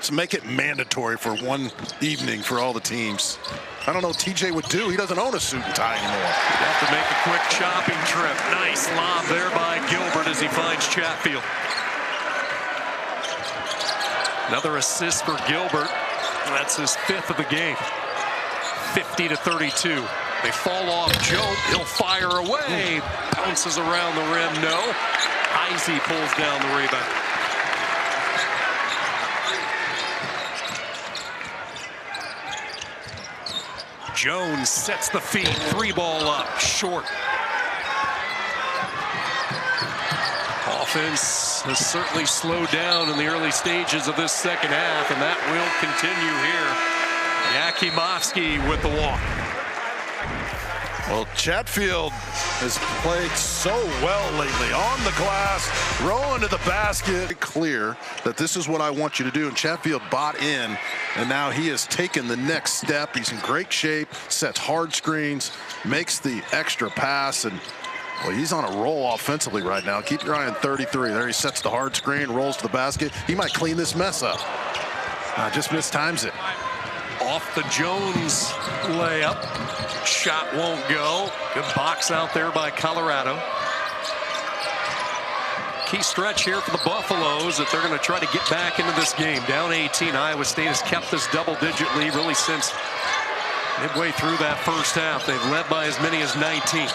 So make it mandatory for one evening for all the teams. I don't know what TJ would do. He doesn't own a suit and tie anymore. He'd have to make a quick shopping trip. Nice lob there by Gilbert as he finds Chatfield. Another assist for Gilbert. That's his 5th of the game. 50-32. They fall off Joe. He'll fire away. Bounces around the rim. No. Heise pulls down the rebound. Jones sets the feed. 3-ball up. Short. Offense has certainly slowed down in the early stages of this second half, and that will continue here. Yakimovsky with the walk. Well, Chatfield has played so well lately. On the glass, rolling to the basket. Clear that this is what I want you to do, and Chatfield bought in, and now he has taken the next step. He's in great shape, sets hard screens, makes the extra pass, and well, he's on a roll offensively right now. Keep your eye on 33. There he sets the hard screen, rolls to the basket. He might clean this mess up. Just mistimes it. Off the Jones layup. Shot won't go. Good box out there by Colorado. Key stretch here for the Buffaloes that they're going to try to get back into this game. Down 18. Iowa State has kept this double-digit lead really since midway through that first half. They've led by as many as 19.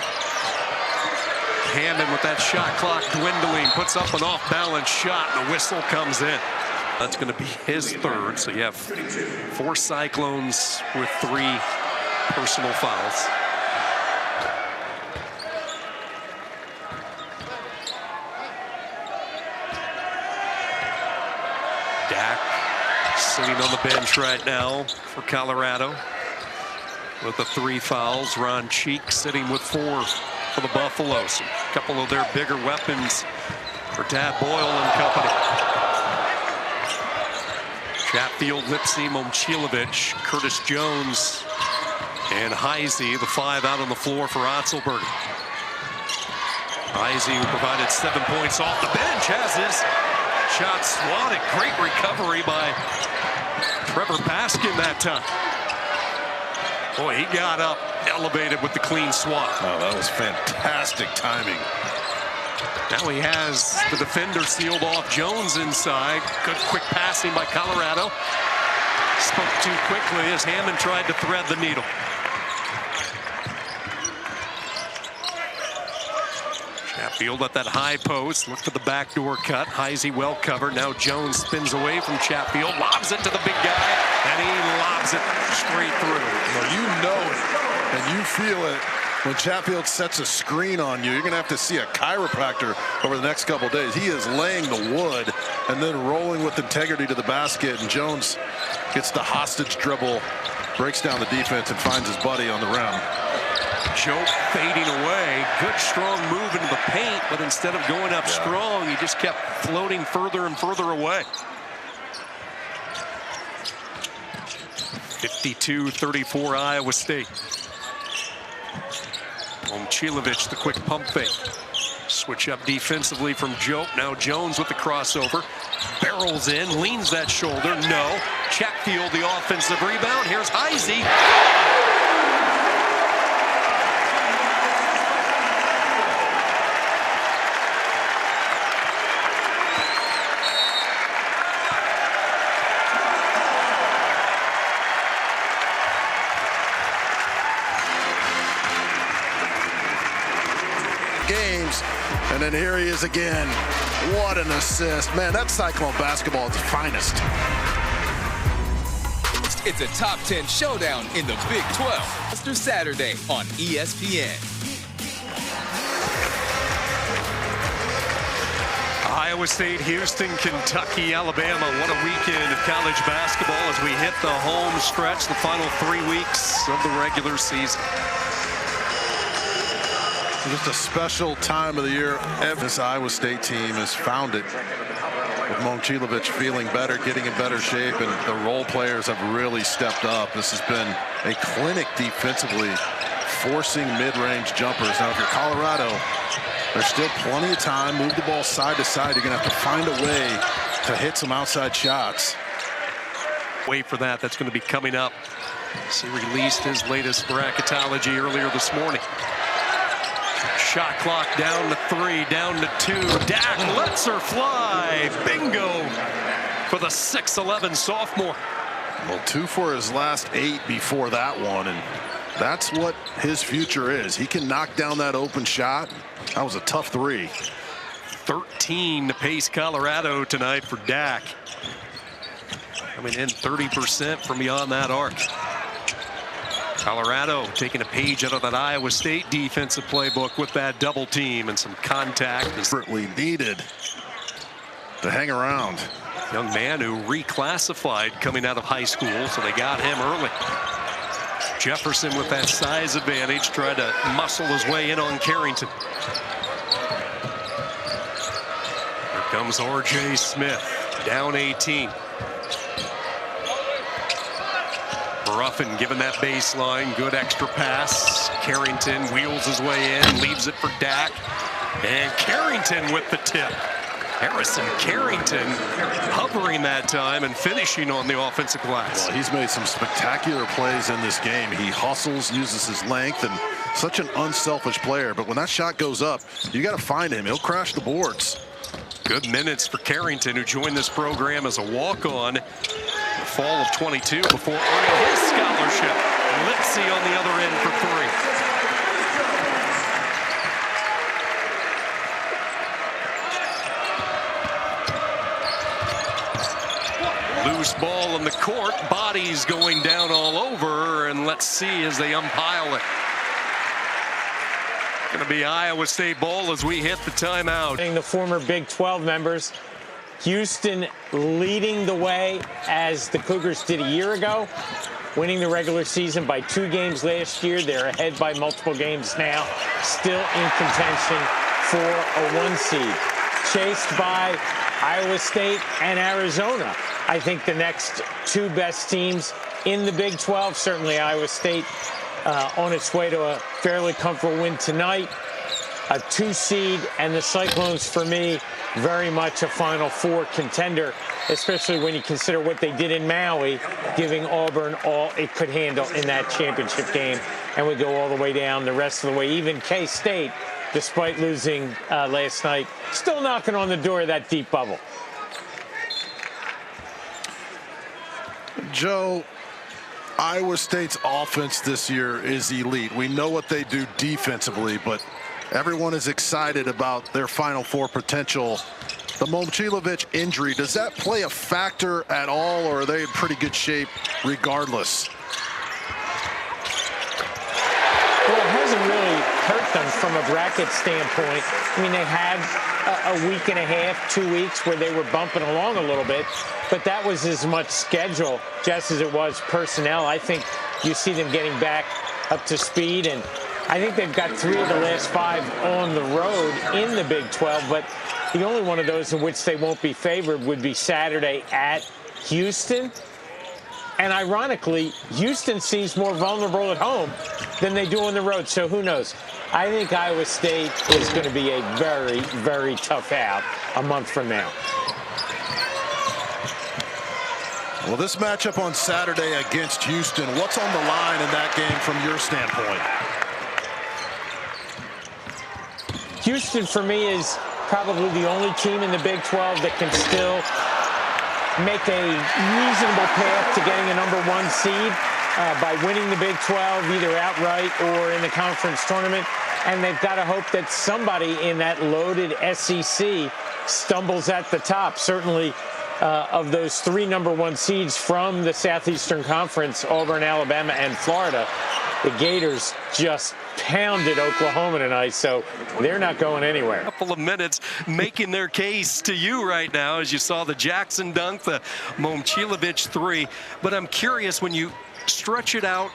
Hammond with that shot clock dwindling, puts up an off-balance shot, and the whistle comes in. That's going to be his 3rd, so you have 4 Cyclones with 3 personal fouls. sitting on the bench right now for Colorado with the 3 fouls. Ron Cheek sitting with 4 for the Buffaloes. A couple of their bigger weapons for Tad Boyle and company. Chatfield, Lipsey, Momcilovic, Curtis Jones, and Heise, the 5 out on the floor for Otzelberger. Heise, who provided 7 points off the bench, has his shot swatted. Great recovery by Trevor Baskin that time. Boy, he got up, elevated with the clean swat. Oh, that was fantastic timing. Now he has the defender sealed off. Jones inside. Good quick passing by Colorado. Spoke too quickly as Hammond tried to thread the needle. Chatfield at that high post. Look for the backdoor cut. Heise well covered. Now Jones spins away from Chatfield. Lobs it to the big guy. And he lobs it straight through. Well, you know it. And you feel it. When Chatfield sets a screen on you, you're going to have to see a chiropractor over the next couple of days. He is laying the wood and then rolling with integrity to the basket. And Jones gets the hostage dribble, breaks down the defense, and finds his buddy on the rim. Joe fading away. Good strong move into the paint, but instead of going up strong, he just kept floating further and further away. 52-34 Iowa State. Momcilovic, the quick pump fake. Switch up defensively from Joe. Now Jones with the crossover. Barrels in, leans that shoulder. No. Chatfield, the offensive rebound. Here's Heise. Games, and then here he is again. What an assist. Man, that's Cyclone basketball at its finest. It's a top 10 showdown in the Big 12. Through Saturday on ESPN. Iowa State, Houston, Kentucky, Alabama. What a weekend of college basketball as we hit the home stretch, the final 3 weeks of the regular season. Just a special time of the year. This Iowa State team has found it. With Momcilovic feeling better, getting in better shape, and the role players have really stepped up. This has been a clinic defensively, forcing mid-range jumpers. Now, if you're Colorado, there's still plenty of time. Move the ball side to side. You're going to have to find a way to hit some outside shots. Wait for that. That's going to be coming up. He released his latest bracketology earlier this morning. Shot clock down to 3, down to 2. Dak lets her fly. Bingo for the 6'11" sophomore. Well, 2 for his last 8 before that one, and that's what his future is. He can knock down that open shot. That was a tough 3. 13 to pace Colorado tonight for Dak. Coming in 30% from beyond that arc. Colorado taking a page out of that Iowa State defensive playbook with that double team and some contact. Desperately needed to hang around. Young man who reclassified coming out of high school, so they got him early. Jefferson with that size advantage, tried to muscle his way in on Carrington. Here comes R.J. Smith, down 18. Ruffin given that baseline, good extra pass. Carrington wheels his way in, leaves it for Dak. And Carrington with the tip. Harrison Carrington hovering that time and finishing on the offensive glass. Well, he's made some spectacular plays in this game. He hustles, uses his length, and such an unselfish player. But when that shot goes up, you got to find him. He'll crash the boards. Good minutes for Carrington, who joined this program as a walk-on the fall of 22 before earning his scholarship. Lipsey on the other end for 3. Loose ball in the court, bodies going down all over, and let's see as they umpile it. Going to be Iowa State ball as we hit the timeout. The former Big 12 members Houston leading the way as the Cougars did a year ago, winning the regular season by 2 games last year. They're ahead by multiple games now, still in contention for a 1 seed. Chased by Iowa State and Arizona. I think the next 2 best teams in the Big 12, certainly Iowa State on its way to a fairly comfortable win tonight. A 2 seed, and the Cyclones, for me, very much a Final Four contender, especially when you consider what they did in Maui, giving Auburn all it could handle in that championship game. And we go all the way down the rest of the way. Even K-State, despite losing last night, still knocking on the door of that deep bubble. Joe, Iowa State's offense this year is elite. We know what they do defensively, but everyone is excited about their Final Four potential. The Momcilovic injury, does that play a factor at all, or are they in pretty good shape regardless? Well, it hasn't really hurt them from a bracket standpoint. I mean, they had a week and a half, 2 weeks where they were bumping along a little bit, but that was as much schedule just as it was personnel. I think you see them getting back up to speed, and I think they've got 3 of the last 5 on the road in the Big 12, but the only one of those in which they won't be favored would be Saturday at Houston. And ironically, Houston seems more vulnerable at home than they do on the road, so who knows? I think Iowa State is going to be a very, very tough out a month from now. Well, this matchup on Saturday against Houston, what's on the line in that game from your standpoint? Houston, for me, is probably the only team in the Big 12 that can still make a reasonable path to getting a #1 seed by winning the Big 12, either outright or in the conference tournament. And they've got to hope that somebody in that loaded SEC stumbles at the top. Certainly of those 3 #1 seeds from the Southeastern Conference, Auburn, Alabama, and Florida, the Gators just pounded Oklahoma tonight, so they're not going anywhere. A couple of minutes making their case to you right now as you saw the Jackson dunk, the Momcilovic 3. But I'm curious, when you stretch it out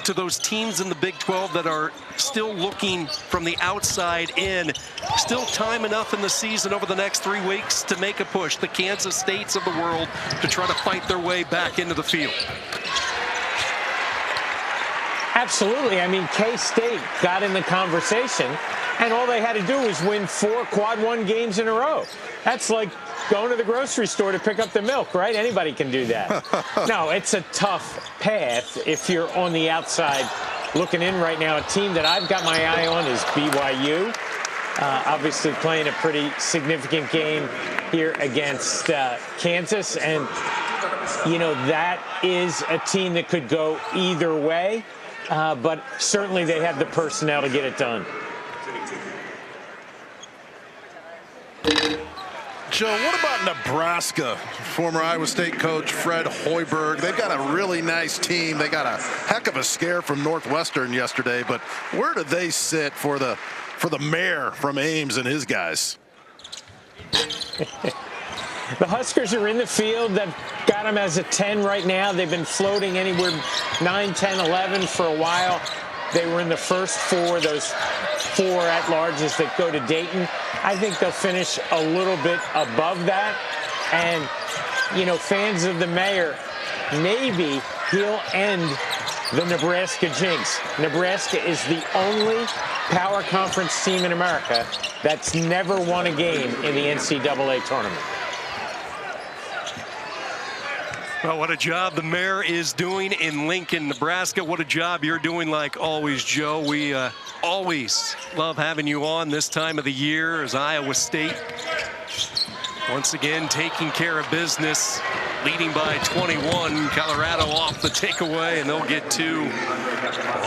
to those teams in the Big 12 that are still looking from the outside in, still time enough in the season over the next 3 weeks to make a push, the Kansas States of the world, to try to fight their way back into the field. Absolutely. I mean, K-State got in the conversation, and all they had to do was win 4 quad 1 games in a row. That's like going to the grocery store to pick up the milk, right? Anybody can do that. No, it's a tough path if you're on the outside looking in right now. A team that I've got my eye on is BYU. Obviously playing a pretty significant game here against Kansas. And, you know, that is a team that could go either way. But certainly they have the personnel to get it done. Joe, what about Nebraska? Former Iowa State coach Fred Hoiberg. They've got a really nice team. They got a heck of a scare from Northwestern yesterday, but where do they sit for the mayor from Ames and his guys? The Huskers are in the field. They've got them as a 10 right now. They've been floating anywhere 9, 10, 11 for a while. They were in the first 4, those 4 at-larges that go to Dayton. I think they'll finish a little bit above that. And, you know, fans of the mayor, maybe he'll end the Nebraska jinx. Nebraska is the only power conference team in America that's never won a game in the NCAA tournament. Well, what a job the mayor is doing in Lincoln, Nebraska. What a job you're doing, like always, Joe. We always love having you on this time of the year as Iowa State once again taking care of business, leading by 21. Colorado off the takeaway, and they'll get 2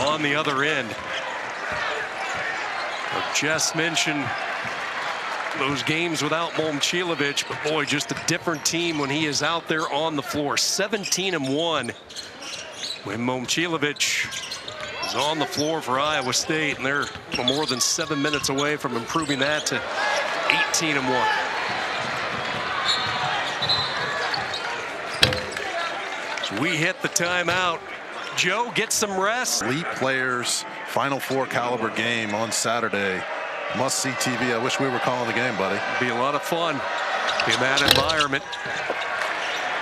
on the other end. I just mentioned those games without Momcilovic, but boy, just a different team when he is out there on the floor. 17-1 when Momcilovic is on the floor for Iowa State, and they're more than 7 minutes away from improving that to 18-1. So we hit the timeout. Joe, get some rest. Elite players, Final Four caliber game on Saturday. Must see TV. I wish we were calling the game, buddy. Be a lot of fun in that environment.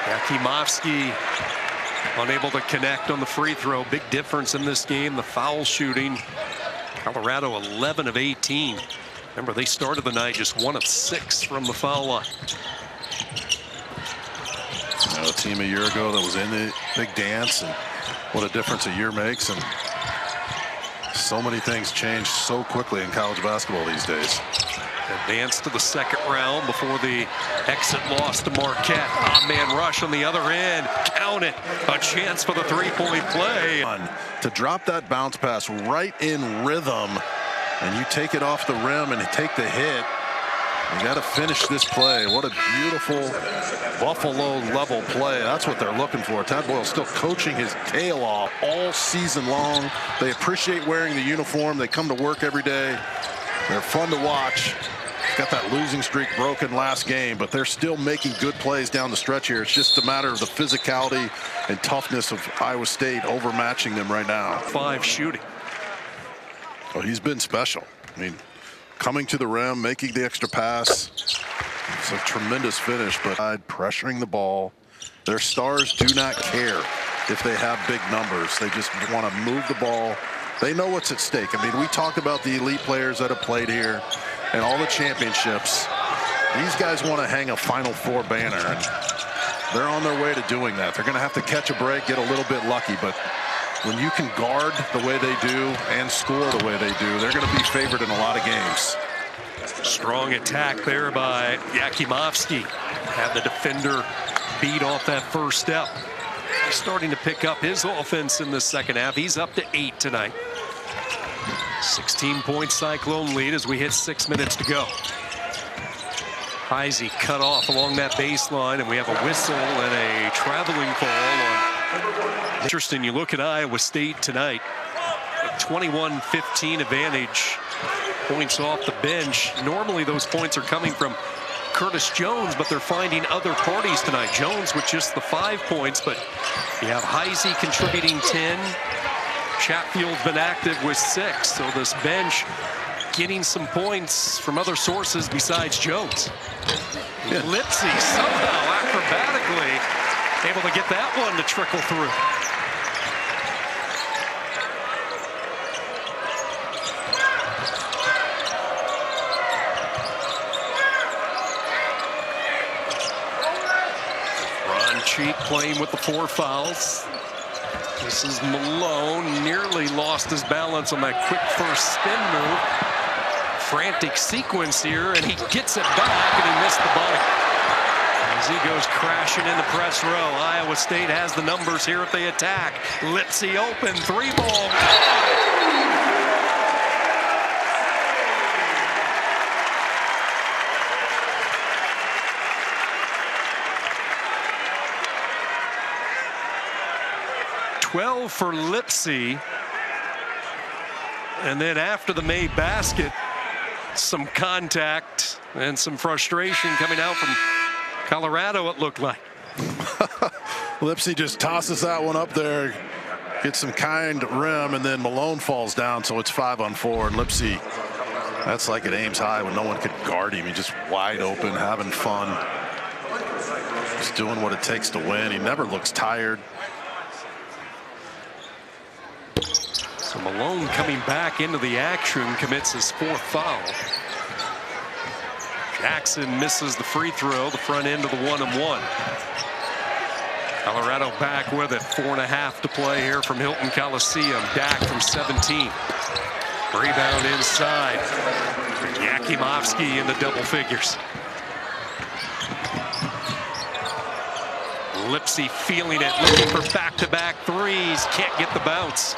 Yakimovsky unable to connect on the free throw. Big difference in this game. The foul shooting. Colorado 11 of 18. Remember, they started the night just 1 of 6 from the foul line. You know, a team a year ago that was in the big dance, and what a difference a year makes. And so many things change so quickly in college basketball these days. Advanced to the second round before the exit loss to Marquette. Odd man rush on the other end. Count it. A chance for the three-point play. To drop that bounce pass right in rhythm, and you take it off the rim and take the hit. You got to finish this play. What a beautiful Buffalo level play. That's what they're looking for. Tad Boyle still coaching his tail off all season long. They appreciate wearing the uniform. They come to work every day. They're fun to watch. Got that losing streak broken last game, but they're still making good plays down the stretch here. It's just a matter of the physicality and toughness of Iowa State overmatching them right now. 5 shooting. Oh, he's been special. I mean, coming to the rim, making the extra pass. It's a tremendous finish, but pressuring the ball. Their stars do not care if they have big numbers. They just want to move the ball. They know what's at stake. I mean, we talk about the elite players that have played here and all the championships. These guys want to hang a Final Four banner, and they're on their way to doing that. They're going to have to catch a break, get a little bit lucky, but when you can guard the way they do and score the way they do, they're going to be favored in a lot of games. Strong attack there by Yakimovsky. Had the defender beat off that first step. He's starting to pick up his offense in the second half. He's up to 8 tonight. 16-point Cyclone lead as we hit 6 minutes to go. Heise cut off along that baseline, and we have a whistle and a traveling call on. Interesting, you look at Iowa State tonight, a 21-15 advantage, points off the bench. Normally those points are coming from Curtis Jones, but they're finding other parties tonight. Jones with just the 5 points, but you have Heise contributing 10. Chatfield's been active with 6, so this bench getting some points from other sources besides Jones. Yeah. Lipsey somehow acrobatically able to get that one to trickle through. Ron Cheek playing with the 4 fouls. This is Malone, nearly lost his balance on that quick first spin move. Frantic sequence here, and he gets it back, and he missed the bucket. As he goes crashing in the press row, Iowa State has the numbers here if they attack. Lipsey open, 3-ball. For Lipsey, and then after the made basket, some contact and some frustration coming out from Colorado, it looked like. Lipsey just tosses that one up there, gets some kind rim, and then Malone falls down, so it's 5-on-4, and Lipsey, that's like at Ames High when no one could guard him. He's just wide open, having fun, just doing what it takes to win. He never looks tired. So Malone coming back into the action, commits his 4th foul. Jackson misses the free throw, the front end of the 1-and-1. Colorado back with it, 4.5 to play here from Hilton Coliseum. Dak from 17. Rebound inside. Yakimovsky in the double figures. Lipsey feeling it, looking for back-to-back threes. Can't get the bounce.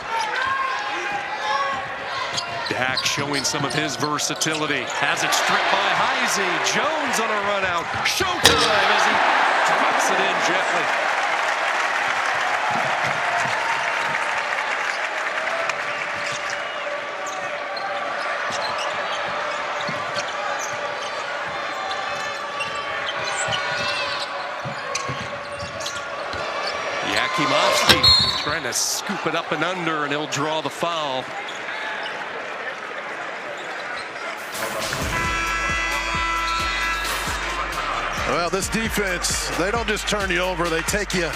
Dak showing some of his versatility. Has it stripped by Heise. Jones on a run out. Showtime as he drops it in gently. Momcilovic trying to scoop it up and under, and he'll draw the foul. Well, this defense, they don't just turn you over, they take you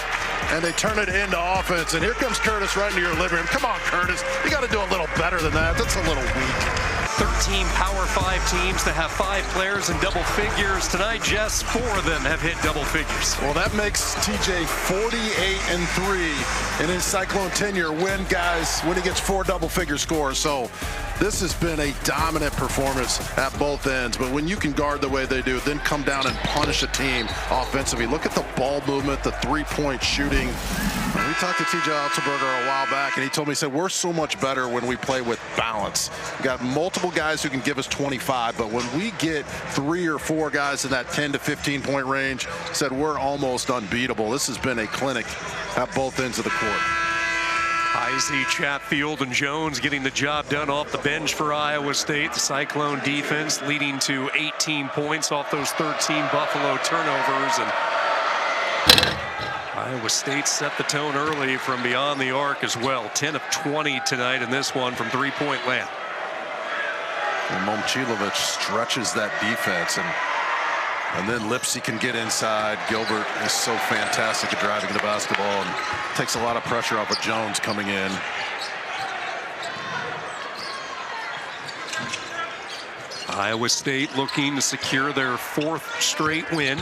and they turn it into offense. And here comes Curtis right into your living room. Come on, Curtis. You got to do a little better than that. That's a little weak. 13 Power 5 teams to have 5 players in double figures. Tonight, just 4 of them have hit double figures. Well, that makes TJ 48-3 in his Cyclone tenure when he gets 4 double-figure scores. So this has been a dominant performance at both ends. But when you can guard the way they do, then come down and punish a team offensively. Look at the ball movement, the three-point shooting. We talked to TJ Otzelberger a while back, and he told me, he said, we're so much better when we play with balance. We got multiple guys who can give us 25, but when we get 3 or 4 guys in that 10 to 15 point range, said we're almost unbeatable. This has been a clinic at both ends of the court. Heise, Chatfield, and Jones getting the job done off the bench for Iowa State. The Cyclone defense leading to 18 points off those 13 Buffalo turnovers. And Iowa State set the tone early from beyond the arc as well. 10 of 20 tonight in this one from three-point land. And Momcilovic stretches that defense, and then Lipsey can get inside. Gilbert is so fantastic at driving the basketball and takes a lot of pressure off of Jones coming in. Iowa State looking to secure their 4th straight win.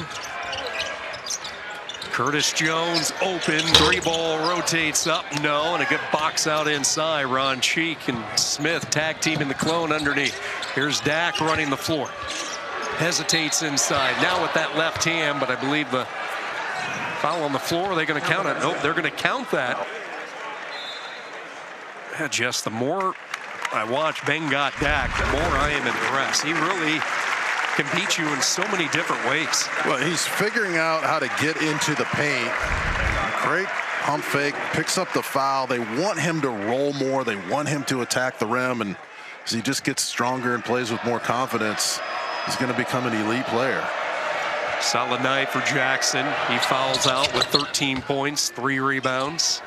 Curtis Jones open, 3-ball rotates up, no, and a good box out inside. Ron Cheek and Smith tag teaming the clone underneath. Here's Dak running the floor. Hesitates inside, now with that left hand, but I believe the foul on the floor, are they going to count it? Nope, they're going to count that. Yeah, Jess, the more I watch Bengat Dak, the more I am impressed. He really can beat you in so many different ways. Well, he's figuring out how to get into the paint. Great pump fake, picks up the foul. They want him to roll more. They want him to attack the rim, and as he just gets stronger and plays with more confidence, he's going to become an elite player. Solid night for Jackson. He fouls out with 13 points, 3 rebounds.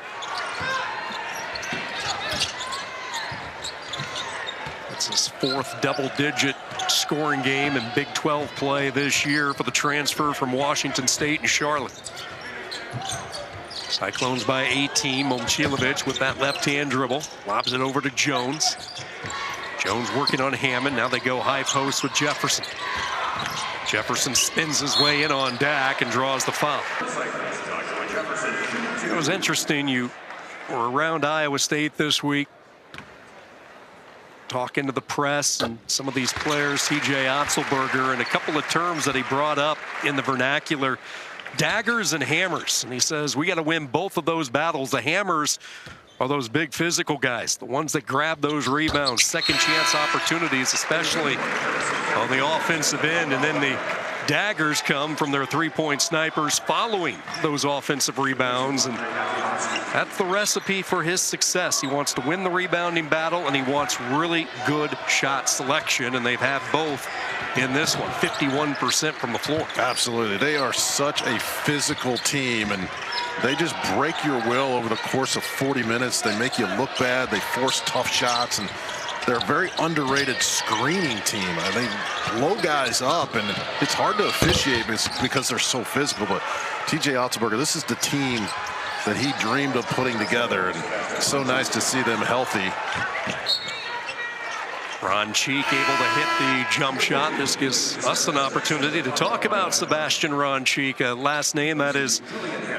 That's his 4th double-digit scoring game in Big 12 play this year for the transfer from Washington State and Charlotte. Cyclones by 18. Momcilovic with that left-hand dribble. Lobs it over to Jones. Jones working on Hammond. Now they go high post with Jefferson. Jefferson spins his way in on Dak and draws the foul. It was interesting. You were around Iowa State this week, talking to the press and some of these players, TJ Otzelberger, and a couple of terms that he brought up in the vernacular, daggers and hammers. And he says, we got to win both of those battles. The hammers are those big physical guys, the ones that grab those rebounds, second chance opportunities, especially on the offensive end. And then the daggers come from their three-point snipers following those offensive rebounds. And that's the recipe for his success. He wants to win the rebounding battle, and he wants really good shot selection, and they've had both in this one. 51% from the floor. Absolutely. They are such a physical team, and they just break your will over the course of 40 minutes. They make you look bad. They force tough shots, and they're a very underrated screening team. They blow guys up, and it's hard to officiate because they're so physical. But TJ Otzelberger, this is the team that he dreamed of putting together, and it's so nice to see them healthy. Ron Cheek able to hit the jump shot. This gives us an opportunity to talk about Sebastian Ron Cheek, a last name that is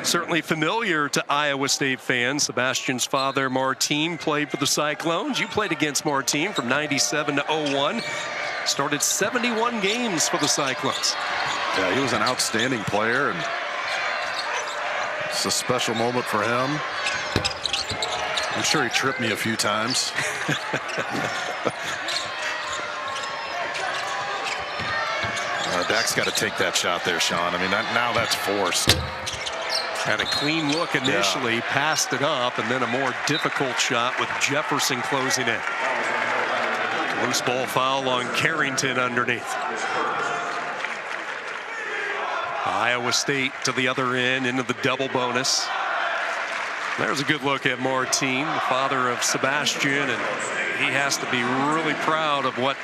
certainly familiar to Iowa State fans. Sebastian's father, Martin, played for the Cyclones. You played against Martin from 97 to 01. Started 71 games for the Cyclones. Yeah, he was an outstanding player, and it's a special moment for him. I'm sure he tripped me a few times. Dak's got to take that shot there, Sean. I mean, now that's forced. Had a clean look initially, passed it up, and then a more difficult shot with Jefferson closing in. Loose ball foul on Carrington underneath. Iowa State to the other end into the double bonus. There's a good look at Martin, the father of Sebastian, and he has to be really proud of what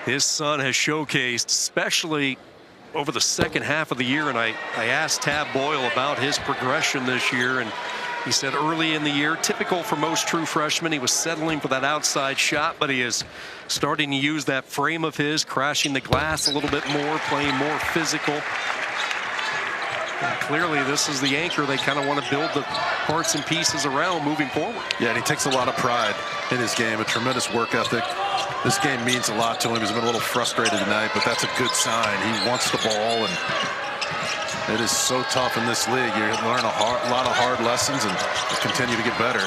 his son has showcased, especially over the second half of the year. And I asked Tab Boyle about his progression this year, and he said early in the year, typical for most true freshmen, he was settling for that outside shot, but he is starting to use that frame of his, crashing the glass a little bit more, playing more physical. And clearly, this is the anchor they kind of want to build the parts and pieces around moving forward. Yeah, and he takes a lot of pride in his game, a tremendous work ethic. This game means a lot to him. He's been a little frustrated tonight, but that's a good sign. He wants the ball, and it is so tough in this league. You learn a lot of hard lessons and continue to get better.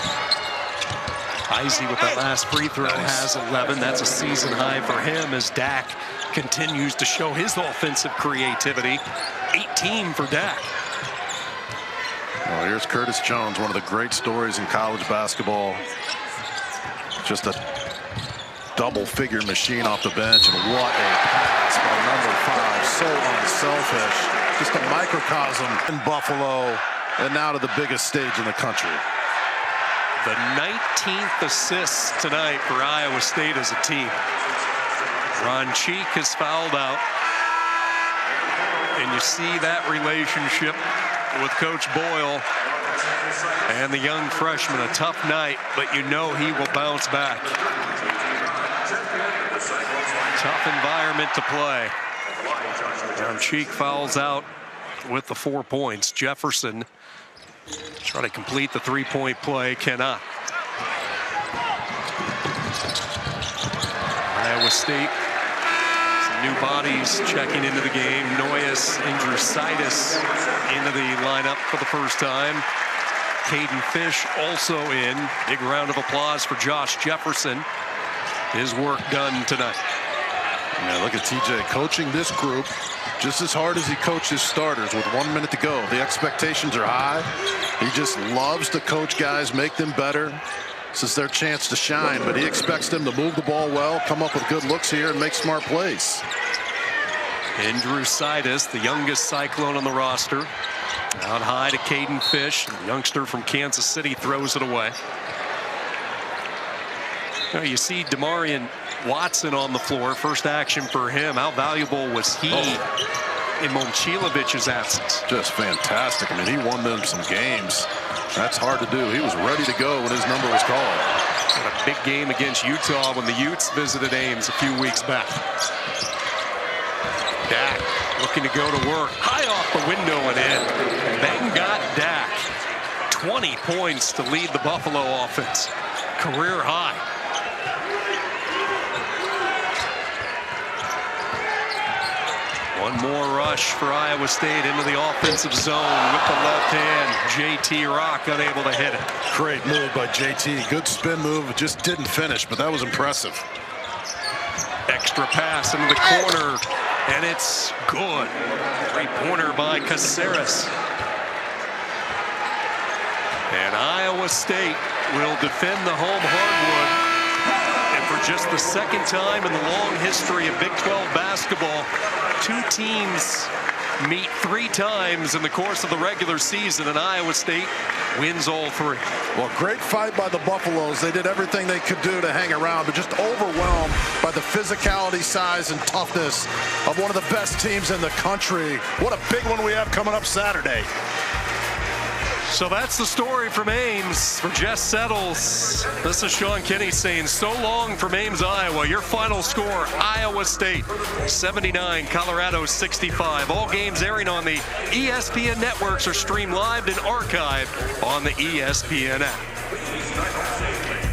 Heise with that last free throw has 11. That's a season high for him as Dak continues to show his offensive creativity. 18 for Dak. Well, here's Curtis Jones, one of the great stories in college basketball. Just a double-figure machine off the bench, and what a pass by number 5. So unselfish. Just a microcosm in Buffalo, and now to the biggest stage in the country. The 19th assist tonight for Iowa State as a team. Ron Cheek has fouled out. And you see that relationship with Coach Boyle and the young freshman. A tough night, but you know he will bounce back. Tough environment to play. Ron Cheek fouls out with the 4 points. Jefferson try to complete the three-point play, cannot. Iowa State, some new bodies checking into the game. Noyes and Drusitis into the lineup for the first time. Caden Fish also in. Big round of applause for Josh Jefferson. His work done tonight. Yeah, look at TJ coaching this group just as hard as he coached his starters with 1 minute to go. The expectations are high. He just loves to coach guys, make them better. This is their chance to shine, but he expects them to move the ball well, come up with good looks here, and make smart plays. Andrew Sidis, the youngest Cyclone on the roster. Out high to Caden Fish. The youngster from Kansas City throws it away. Now you see Demarion Watson on the floor. First action for him. How valuable was he in Momcilovic's absence? Just fantastic. I mean, he won them some games. That's hard to do. He was ready to go when his number was called. Had a big game against Utah when the Utes visited Ames a few weeks back. Dak looking to go to work. High off the window and in. Bang got Dak. 20 points to lead the Buffalo offense. Career high. One more rush for Iowa State into the offensive zone with the left hand. JT Rock unable to hit it. Great move by JT. Good spin move. It just didn't finish, but that was impressive. Extra pass into the corner, and it's good. Three-pointer by Caceres. And Iowa State will defend the home hardwood. And for just the second time in the long history of Big 12 basketball, two teams meet 3 times in the course of the regular season, and Iowa State wins all 3. Well, great fight by the Buffaloes. They did everything they could do to hang around, but just overwhelmed by the physicality, size, and toughness of one of the best teams in the country. What a big one we have coming up Saturday. So that's the story from Ames. For Jess Settles, this is Sean Kinney saying so long from Ames, Iowa. Your final score, Iowa State 79, Colorado 65. All games airing on the ESPN networks are streamed live and archived on the ESPN app.